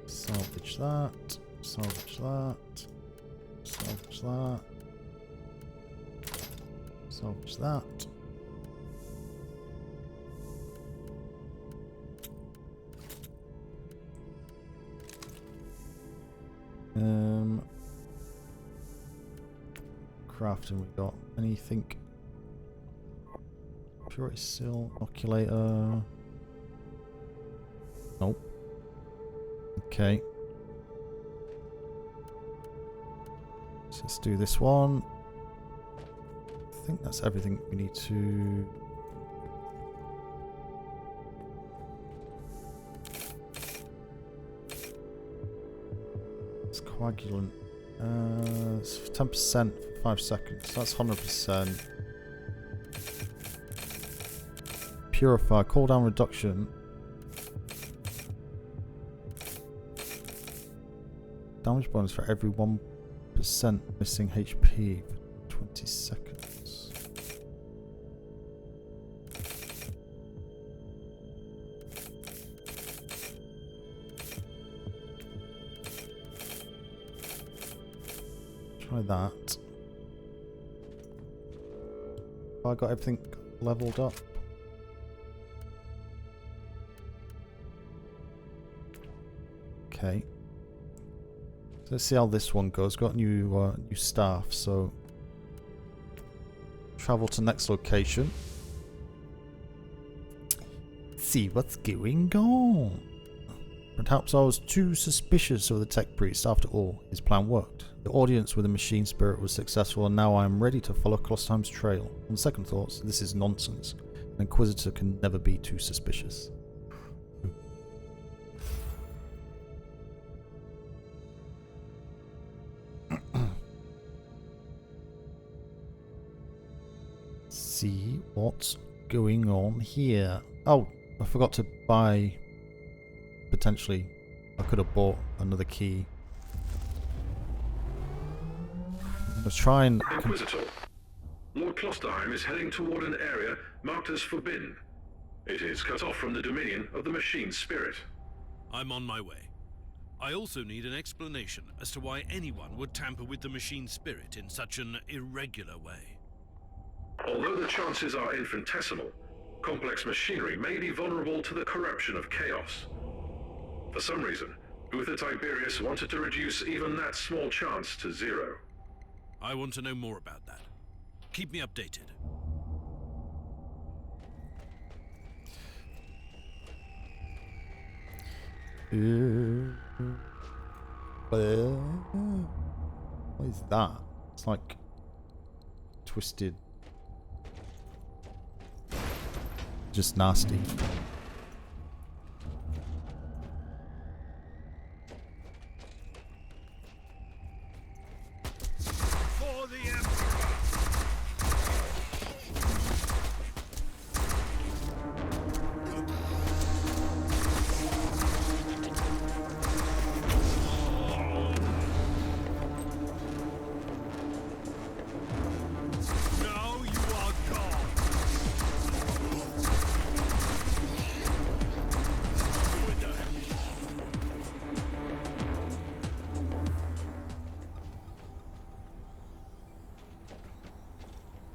Salvage that. Salvage that. Salvage that. Salvage that. Crafting, we got anything? Purity seal, oculator. Nope. Okay. So let's do this one. I think that's everything we need to. It's coagulant. It's 10% for 5 seconds. That's 100%. Purify, cooldown reduction. Damage bonus for every 1% missing HP for 20 seconds. Try that. I got everything leveled up. Okay. So let's see how this one goes. Got new staff, so travel to next location. See what's going on. Perhaps I was too suspicious of the tech priest. After all, his plan worked. The audience with the machine spirit was successful, and now I am ready to follow Klosterheim's trail. On second thoughts, this is nonsense. An Inquisitor can never be too suspicious. See what's going on here. Oh, I forgot to buy. Potentially, I could have bought another key. Let's try and. Inquisitor, Lord Klosterheim is heading toward an area marked as forbidden. It is cut off from the dominion of the machine spirit. I'm on my way. I also need an explanation as to why anyone would tamper with the machine spirit in such an irregular way. Although the chances are infinitesimal, complex machinery may be vulnerable to the corruption of chaos. For some reason, Uther Tiberius wanted to reduce even that small chance to zero. I want to know more about that. Keep me updated. What is that? It's like twisted. Just nasty. For the Emperor!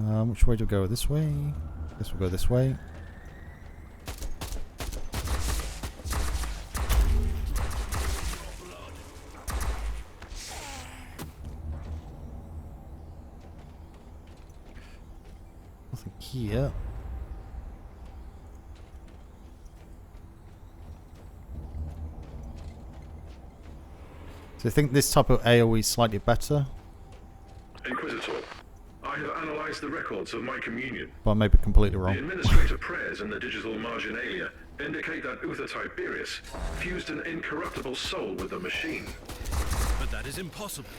Which way do we go? This way? Guess we'll go this way. Nothing here. So I think this type of AoE is slightly better, Inquisitor, I have analyzed the records of my communion. but I may be completely The wrong. administrator prayers in the digital marginalia indicate that Uther Tiberius fused an incorruptible soul with the machine. But that is impossible.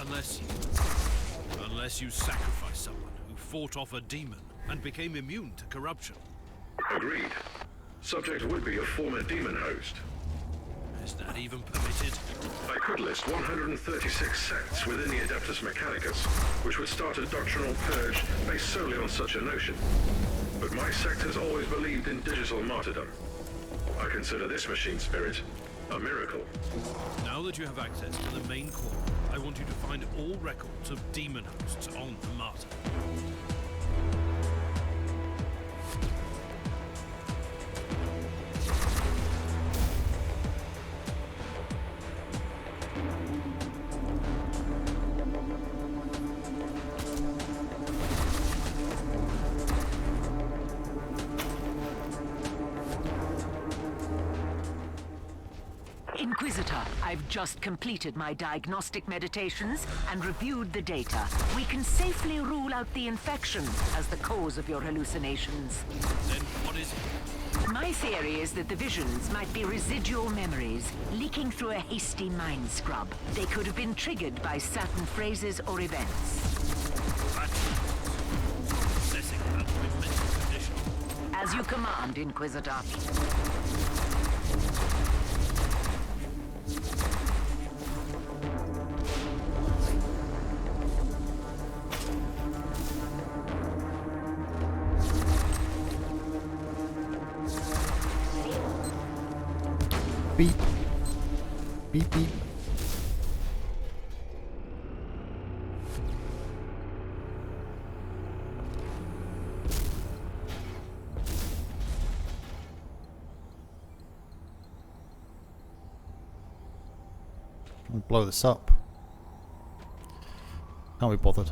Unless you sacrifice someone who fought off a demon and became immune to corruption. Agreed. Subject would be a former demon host. Is that even permitted? I could list 136 sects within the Adeptus Mechanicus, which would start a doctrinal purge based solely on such a notion. But my sect has always believed in digital martyrdom. I consider this machine spirit a miracle. Now that you have access to the main core, I want you to find all records of demon hosts on the Martyr. Inquisitor, I've just completed my diagnostic meditations and reviewed the data. We can safely rule out the infection as the cause of your hallucinations. Then what is it? My theory is that the visions might be residual memories leaking through a hasty mind scrub. They could have been triggered by certain phrases or events. Assessing that with mental condition. As you command, Inquisitor. Beep. Beep beep. I'll blow this up. Can't be bothered.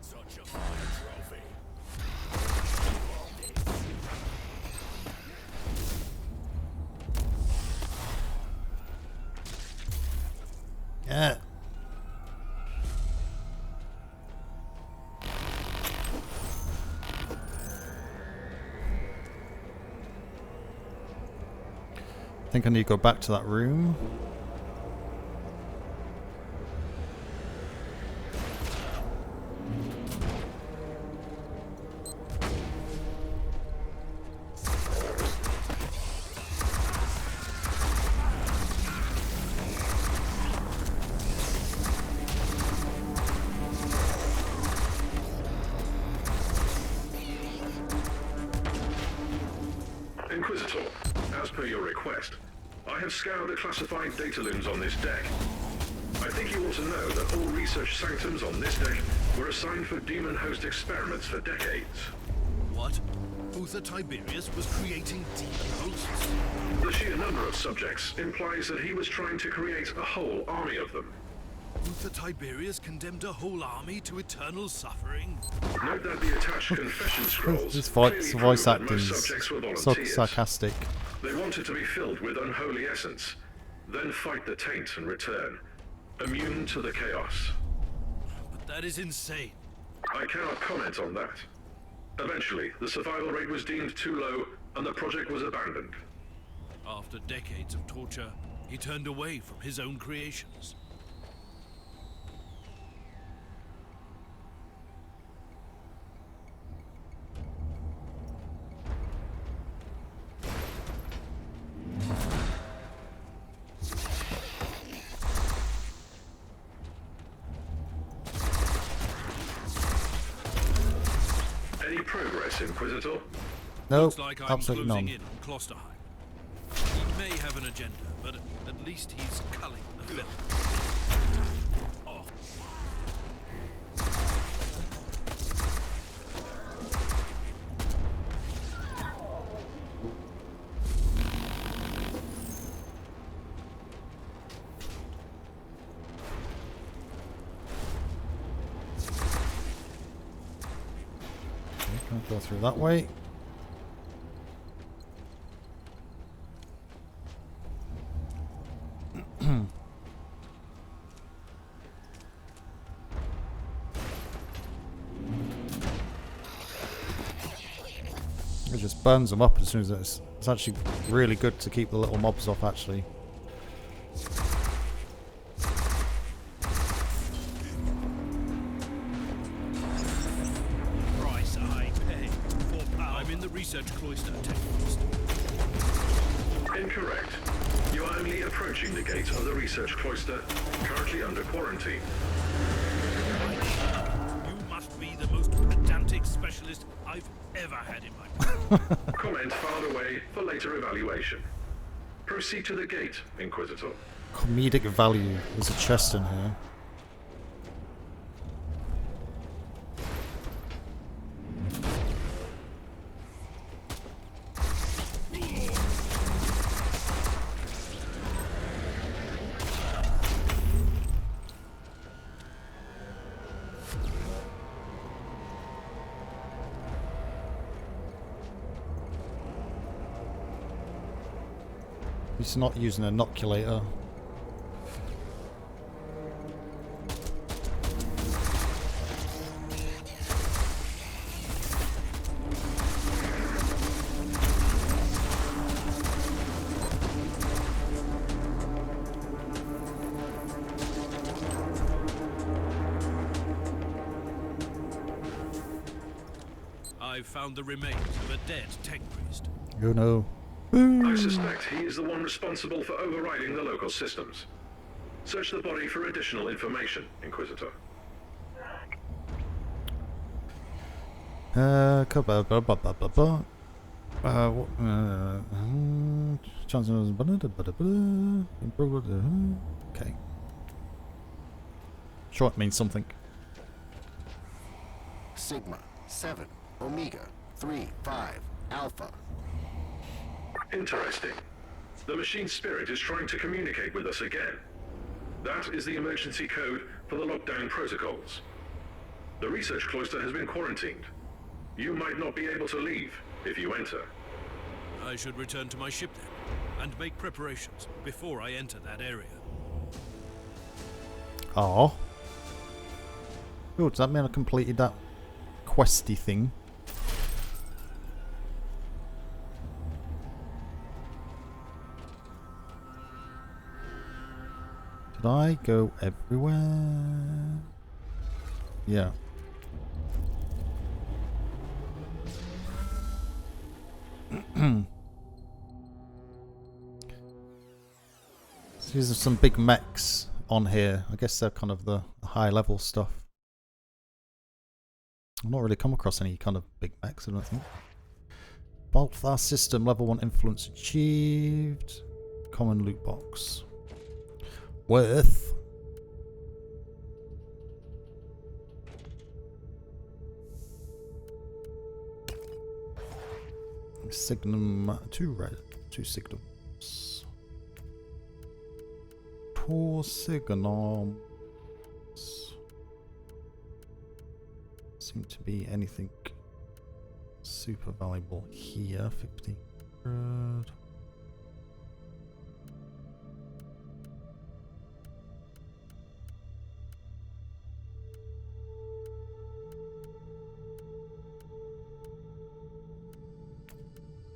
Such a fine trophy. Yeah. I think I need to go back to that room. Inquisitor, as per your request, I have scoured the classified data looms on this deck. I think you ought to know that all research sanctums on this deck were assigned for demon host experiments for decades. What? Uther Tiberius was creating demon hosts? The sheer number of subjects implies that he was trying to create a whole army of them. Uther Tiberius condemned a whole army to eternal suffering? Note that the attached confession scrolls This clearly voice prove that acting most is subjects were so volunteers. sarcastic. They wanted to be filled with unholy essence, then fight the taint and return, immune to the chaos. But that is insane. I cannot comment on that. Eventually, the survival rate was deemed too low, and the project was abandoned. After decades of torture, he turned away from his own creations. Any progress, Inquisitor? No, Looks like I'm absolutely closing none. in on Klosterheim. He may have an agenda, but at least he's culling the film. Oh, go through that way. It just burns them up as soon as it's actually really good to keep the little mobs off, actually. Price I pay for power. I'm in the research cloister, Technicist. Incorrect. You are only approaching the gate of the research cloister, currently under quarantine. You must be the most pedantic specialist I've ever had in my life. Comment filed away for later evaluation. Proceed to the gate, Inquisitor. Comedic value. There's a chest in here. He's not using an inoculator. I've found the remains of a dead tech priest. Oh no. I suspect he is the one responsible for overriding the local systems. Search the body for additional information, Inquisitor. Okay. Sure, it means something. Sigma 7 Omega 3 5 Alpha. Interesting. The machine spirit is trying to communicate with us again. That is the emergency code for the lockdown protocols. The research cloister has been quarantined. You might not be able to leave if you enter. I should return to my ship then, and make preparations before I enter that area. Oh. Oh, does that mean I completed that questy thing? Did I go everywhere? Yeah. So these are some big mechs on here. I guess they're kind of the high level stuff. I've not really come across any kind of big mechs, I don't think. Balthar system, level 1 influence achieved. Common loot box. Worth. Signum, 2 red, 2 signums. 2 signums. Seem to be anything super valuable here. 1500.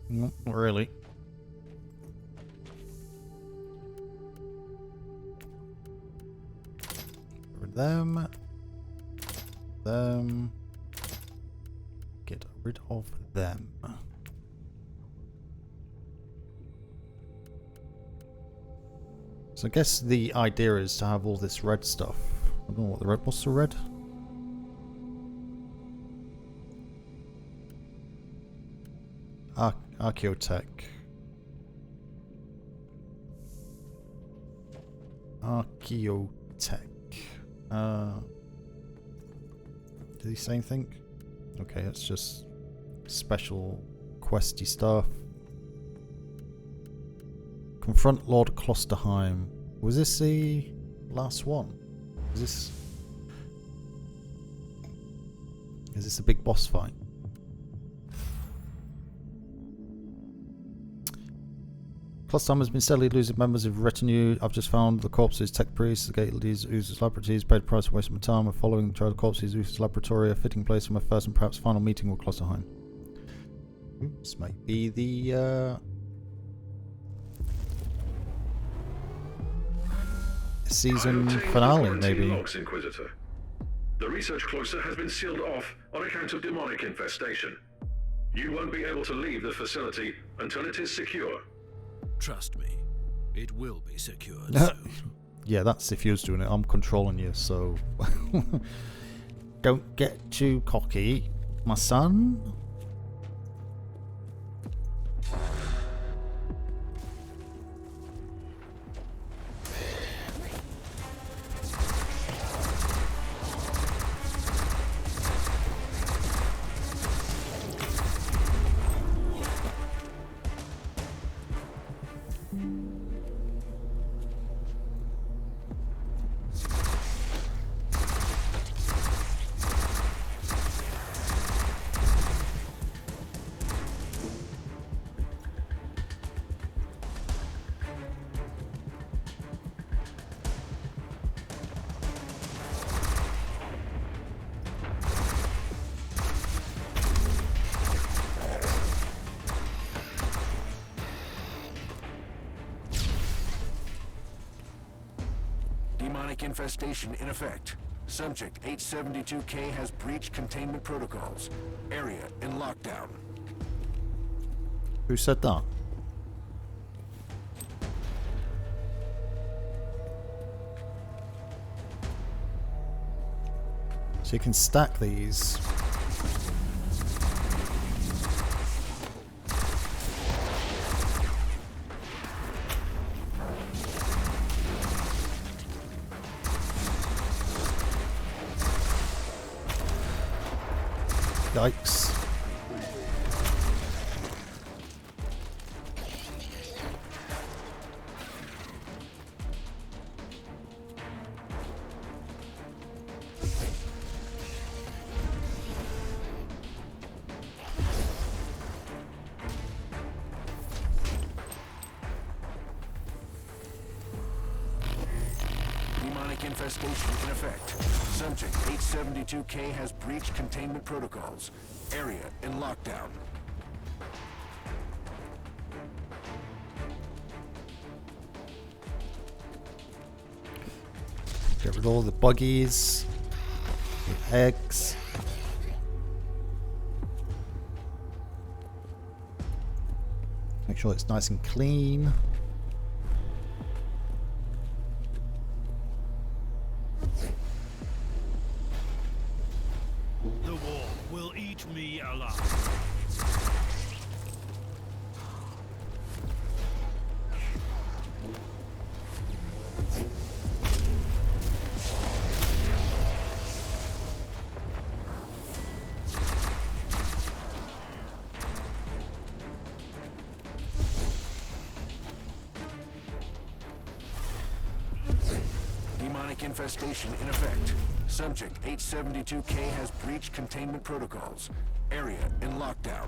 Not really. For them. Get rid of them. So I guess the idea is to have all this red stuff. I don't know what the red. What's the red? Archaeotech. Archaeotech. Did he say anything? Okay, it's just special questy stuff. Confront Lord Klosterheim. Was this the last one? Is this a big boss fight? Clusterhammer has been steadily losing members of retinue. I've just found the corpses, tech priests, the gate leads, Uzus laboratories, paid the price of wasting my time. We're following the trail of corpses, Uzus laboratory, a fitting place for my first and perhaps final meeting with Klosterheim. This might be the season finale, maybe. Logs, Inquisitor. The research cloister has been sealed off on account of demonic infestation. You won't be able to leave the facility until it is secure. Trust me, it will be secured No. soon. Yeah, that's if you was doing it. I'm controlling you, so don't get too cocky, my son. Demonic infestation in effect. Subject 872K has breached containment protocols. Area in lockdown. Who said that? So you can stack these. Yikes. Demonic infestation in effect. Subject 872K has breached containment protocols. Area in lockdown. Get rid of all the buggies, the eggs. Make sure it's nice and clean. The war will eat me alive. Demonic infestation in effect. Subject 872K has breached containment protocols. Area in lockdown.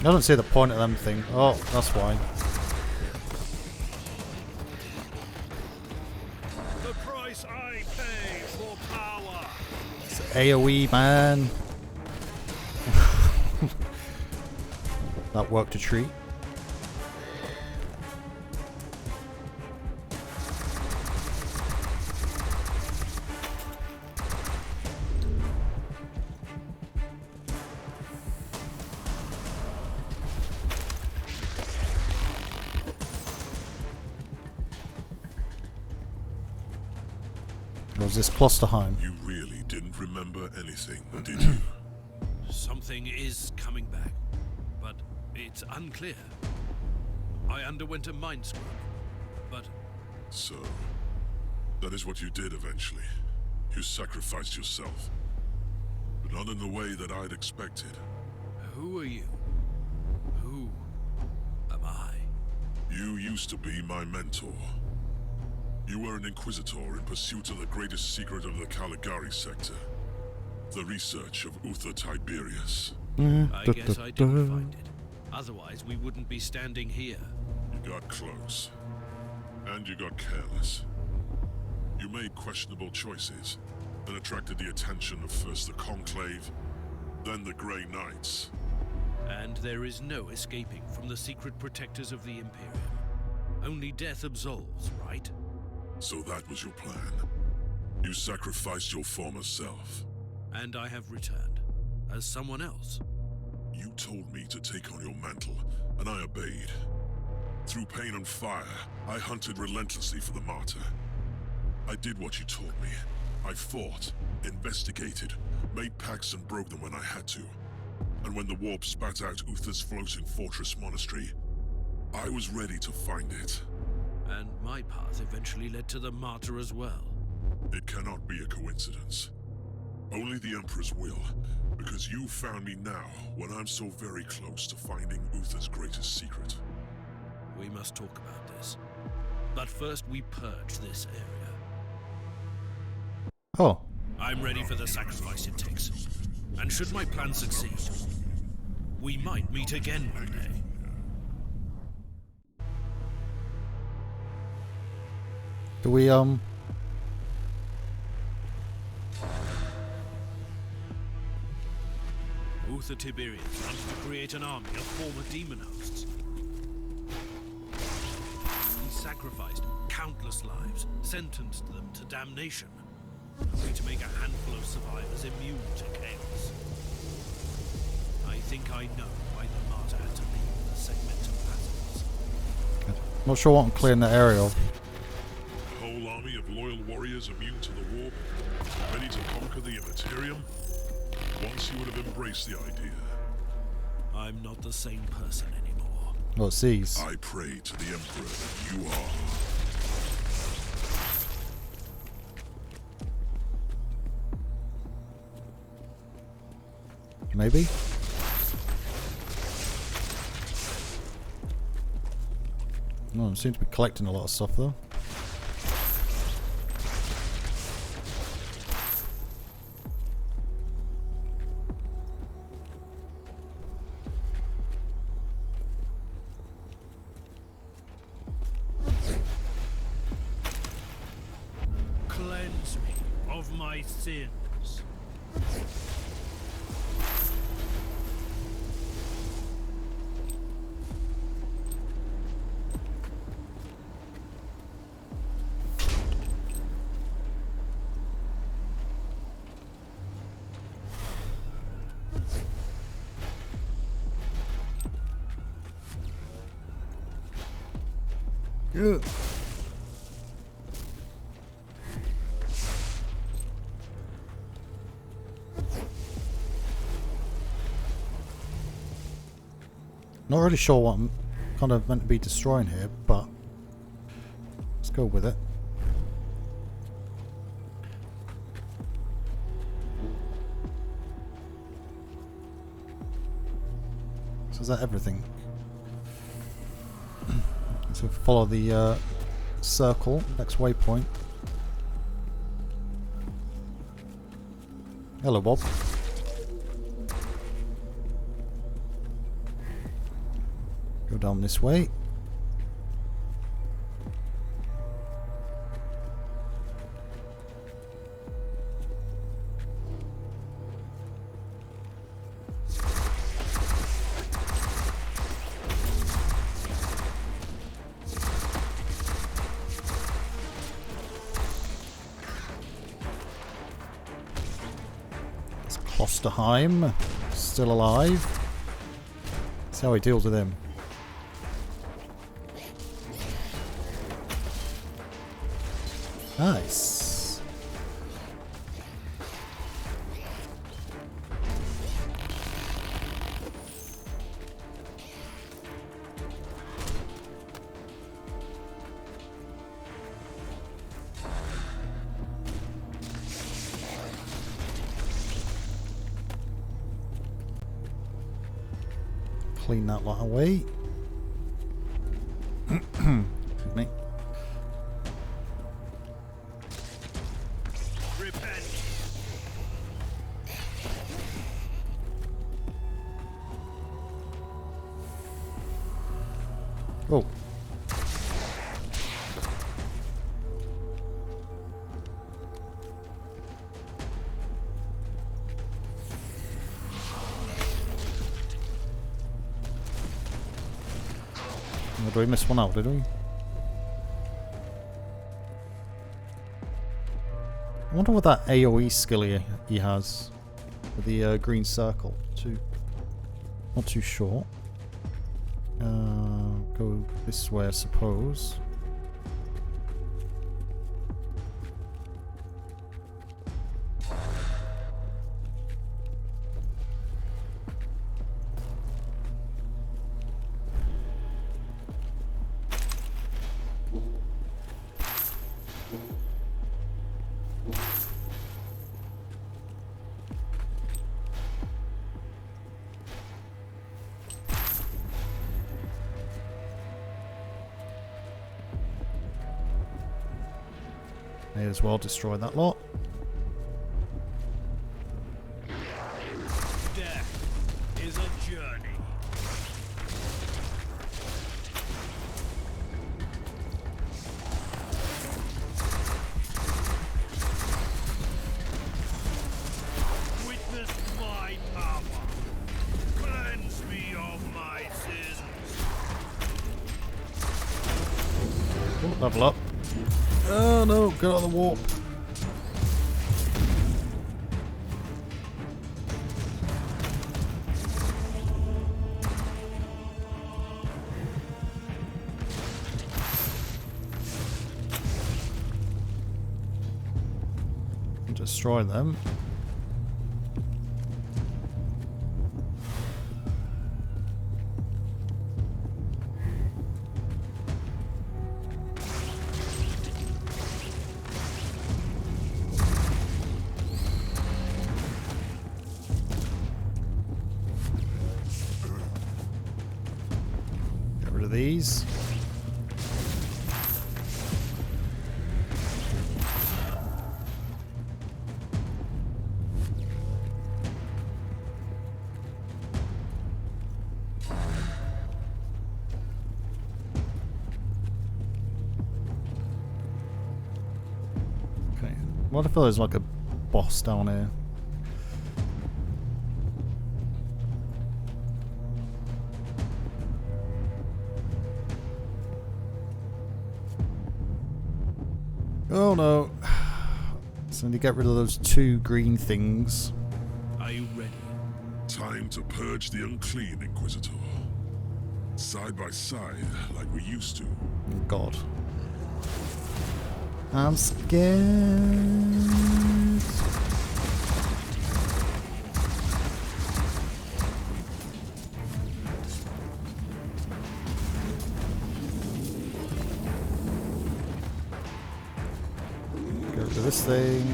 I don't see the point of them thing. Oh, that's why. The price I pay for power. It's AoE, man. That worked a treat. Was this Klosterheim? You really didn't remember anything, did you? Something is coming back, but it's unclear. I underwent a mind scrub, but So, that is what you did eventually. You sacrificed yourself. But not in the way that I'd expected. who are you? Who am I? You used to be my mentor. You were an Inquisitor in pursuit of the greatest secret of the Caligari sector. The research of Uther Tiberius. I guess I didn't find it. Otherwise, we wouldn't be standing here. You got close. And you got careless. You made questionable choices, and attracted the attention of first the Conclave, then the Grey Knights. And there is no escaping from the secret protectors of the Imperium. Only death absolves, right? So that was your plan. You sacrificed your former self. And I have returned. As someone else. You told me to take on your mantle, and I obeyed. Through pain and fire, I hunted relentlessly for the martyr. I did what you told me. I fought, investigated, made pacts and broke them when I had to. And when the warp spat out Uther's floating fortress monastery, I was ready to find it. And my path eventually led to the martyr as well. It cannot be a coincidence. Only the Emperor's will, because you found me now when I'm so very close to finding Uther's greatest secret. We must talk about this. But first we purge this area. Oh. I'm ready for the sacrifice it takes. And should my plan succeed, we might meet again one day. Do we, Uther Tiberius wanted to create an army of former demon hosts. He sacrificed countless lives, sentenced them to damnation, only to make a handful of survivors immune to chaos. I think I know why the martyr had to leave the segmental passage. not sure what I'm clearing that area of. A whole army of loyal warriors immune to the warp, ready to conquer the Immaterium? Once you would have embraced the idea. I'm not the same person anymore. Oh, it sees. I pray to the Emperor that you are. Maybe? No, I seem to be collecting a lot of stuff though. Cleanse me of my sins. Yeah. Not really sure what I'm kind of meant to be destroying here, but let's go with it. So is that everything? So follow the circle, next waypoint. Hello, Bob. Go down this way. It's Klosterheim, still alive. See how he deals with him. Nice. Clean that lot away. me. Repent. Oh. Did we miss one out, did we? I wonder what that AoE skill he has with the green circle. Not too sure. Go this way, I suppose. May as well destroy that lot. Death is a journey. Witness my power. Cleanse me of my sins. Oh, level up. Oh no, get out of the warp. Destroy them. Get rid of these. What if there's like a boss down here? Oh no. So I need to get rid of those two green things. Are you ready? Time to purge the unclean, Inquisitor. Side by side, like we used to. Oh God. I'm scared. Get rid of this thing.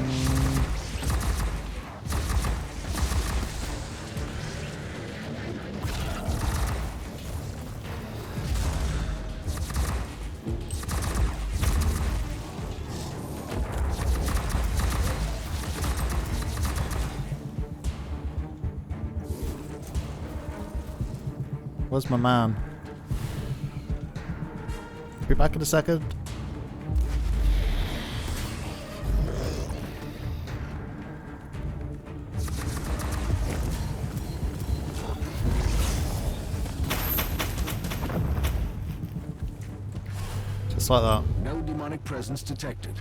Where's my man? Be back in a second. Just like that. No demonic presence detected.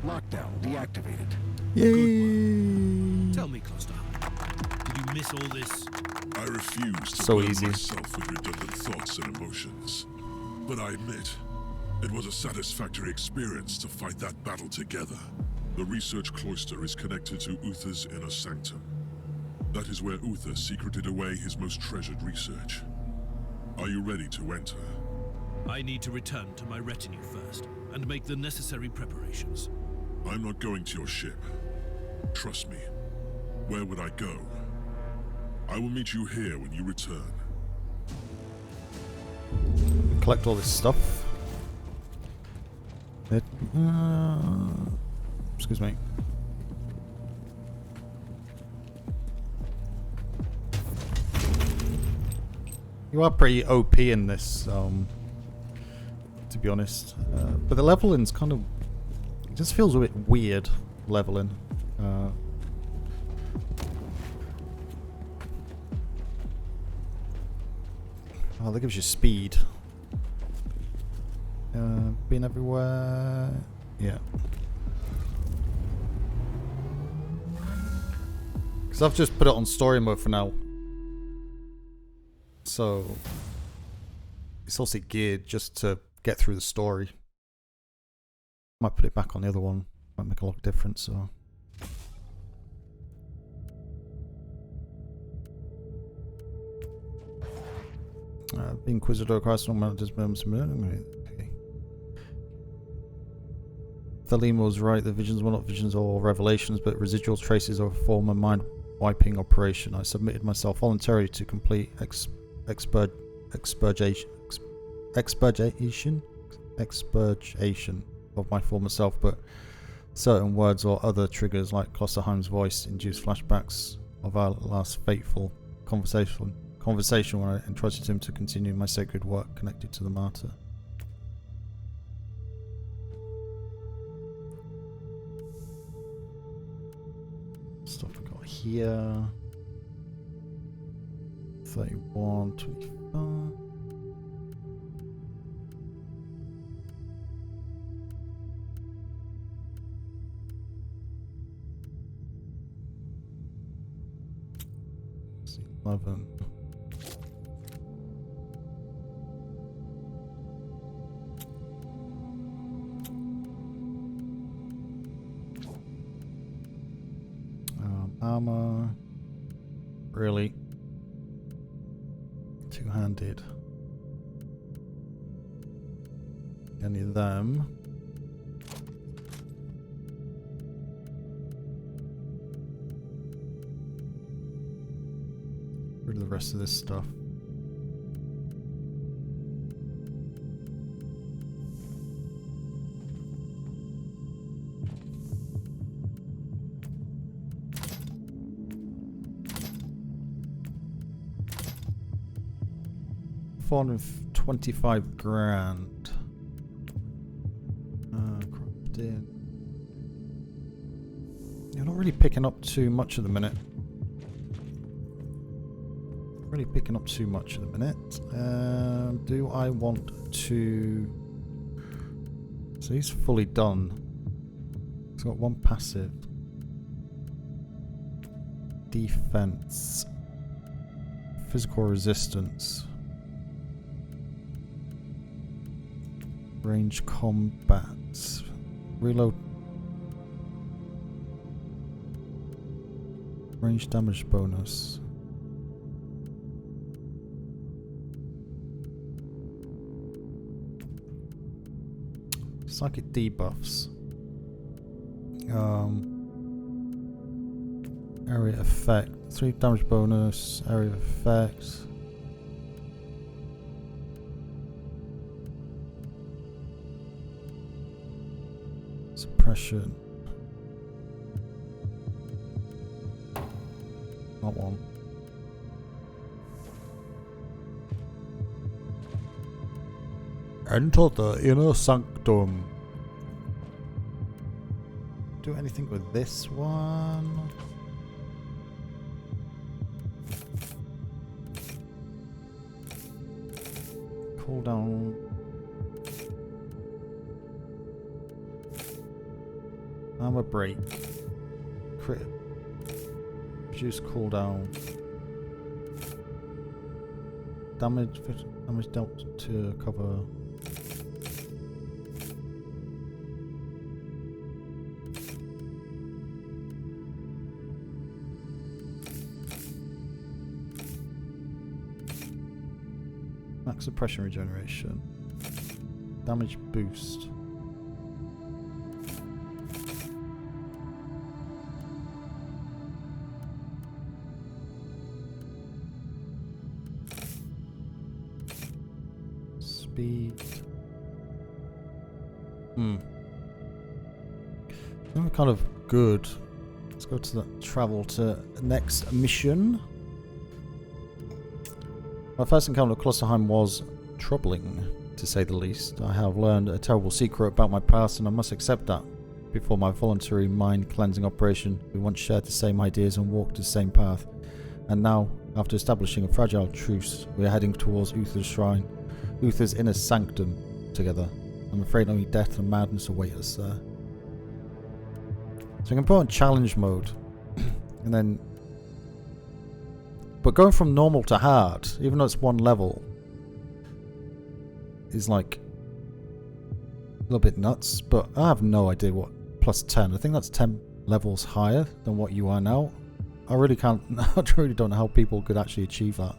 Lockdown deactivated. Yay! Tell me, Costa. Did you miss all this? I refuse to So burden easy. myself with redundant thoughts and emotions. But I admit, it was a satisfactory experience to fight that battle together. The research cloister is connected to Uther's inner sanctum. That is where Uther secreted away his most treasured research. Are you ready to enter? I need to return to my retinue first, and make the necessary preparations. I'm not going to your ship. Trust me. Where would I go? I will meet you here when you return. Collect all this stuff. It, excuse me. You are pretty OP in this, to be honest. But the leveling's kind of... It just feels a bit weird, leveling. Oh, that gives you speed. Being everywhere... Yeah. Because I've just put it on story mode for now. So... It's also geared just to get through the story. Might put it back on the other one. Might make a lot of difference, so... The Inquisitor across no amount of okay. Thelema was right, the visions were not visions or revelations, but residual traces of a former mind-wiping operation. I submitted myself voluntarily to complete expurgation of my former self, but certain words or other triggers like Klosterheim's voice induced flashbacks of our last fateful conversation when I entrusted him to continue my sacred work connected to the martyr. Stuff we got here. 31, 25. It's 11. Armor. Really? Two-handed. Any of them? Rid of the rest of this stuff. $425 grand. Cropped in. You're not really picking up too much at the minute. Really picking up too much at the minute. Do I want to... So he's fully done. He's got one passive. Defense. Physical resistance. Range combat. Reload. Range damage bonus. Psychic debuffs. Area effect. 3 damage bonus. Area effect. Suppression. Not one. Enter the inner sanctum. Do anything with this one? Cooldown. Armor break. Crit. Reduce cooldown. Damage dealt to cover. Max suppression regeneration. Damage boost. Speed. Then we're kind of good. Let's go to the travel to next mission. My first encounter with Klosterheim was troubling, to say the least. I have learned a terrible secret about my past, and I must accept that. Before my voluntary mind-cleansing operation, we once shared the same ideas and walked the same path. And now, after establishing a fragile truce, we are heading towards Uther's shrine, Uther's inner sanctum, together. I'm afraid only death and madness await us there. So I can put on challenge mode, and then... But going from normal to hard, even though it's one level, is like a little bit nuts, but I have no idea what plus 10. I think that's 10 levels higher than what you are now. I really can't, I really don't know how people could actually achieve that.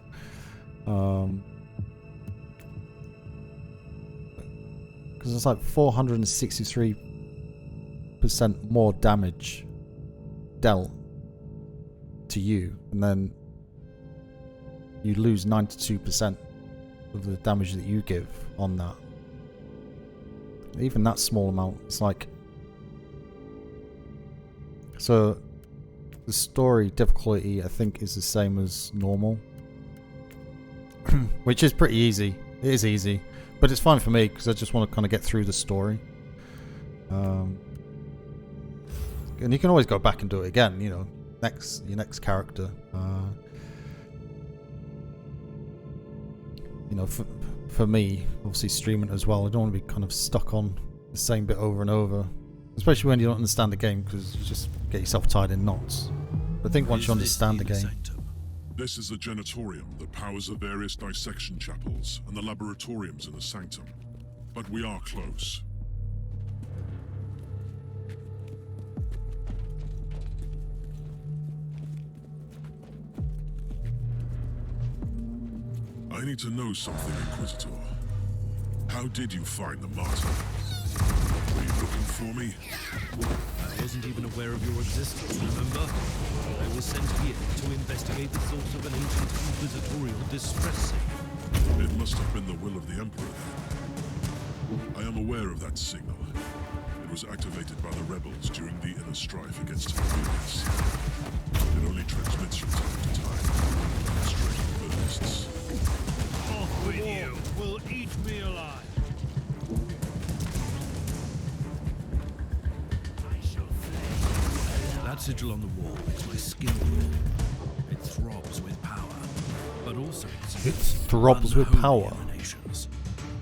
Because it's like 463% more damage dealt to you, and then you lose 92% of the damage that you give on that. Even that small amount, it's like... So, the story difficulty, I think, is the same as normal. Which is pretty easy. It is easy. But it's fine for me, because I just want to kind of get through the story. And you can always go back and do it again, you know. Your next character. You know, for me, obviously streaming as well, I don't want to be kind of stuck on the same bit over and over. Especially when you don't understand the game, because you just get yourself tied in knots. But I think once you understand the game... This is the Genitorium that powers the various dissection chapels and the laboratoriums in the Sanctum. But we are close. I need to know something, Inquisitor. How did you find the Martyr? Were you looking for me? I wasn't even aware of your existence, remember? I was sent here to investigate the source of an ancient inquisitorial distress signal. It must have been the will of the Emperor, then. I am aware of that signal. It was activated by the rebels during the inner strife against Inquisitors. It only transmits from time to time. Strange bursts. Off with you! Will eat me alive! That sigil on the wall makes my skin crawl. It throbs with power, but also It throbs with power. Emanations.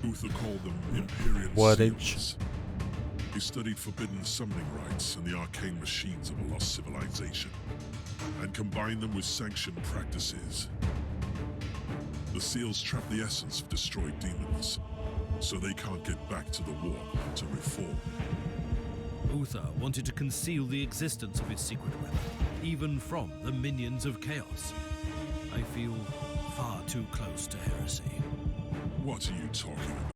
Uther called them Imperial Wordage. Seals. He studied forbidden summoning rites and the arcane machines of a lost civilization, and combined them with sanctioned practices. The seals trap the essence of destroyed demons, so they can't get back to the warp to reform. Uther wanted to conceal the existence of his secret weapon, even from the minions of chaos. I feel far too close to heresy. What are you talking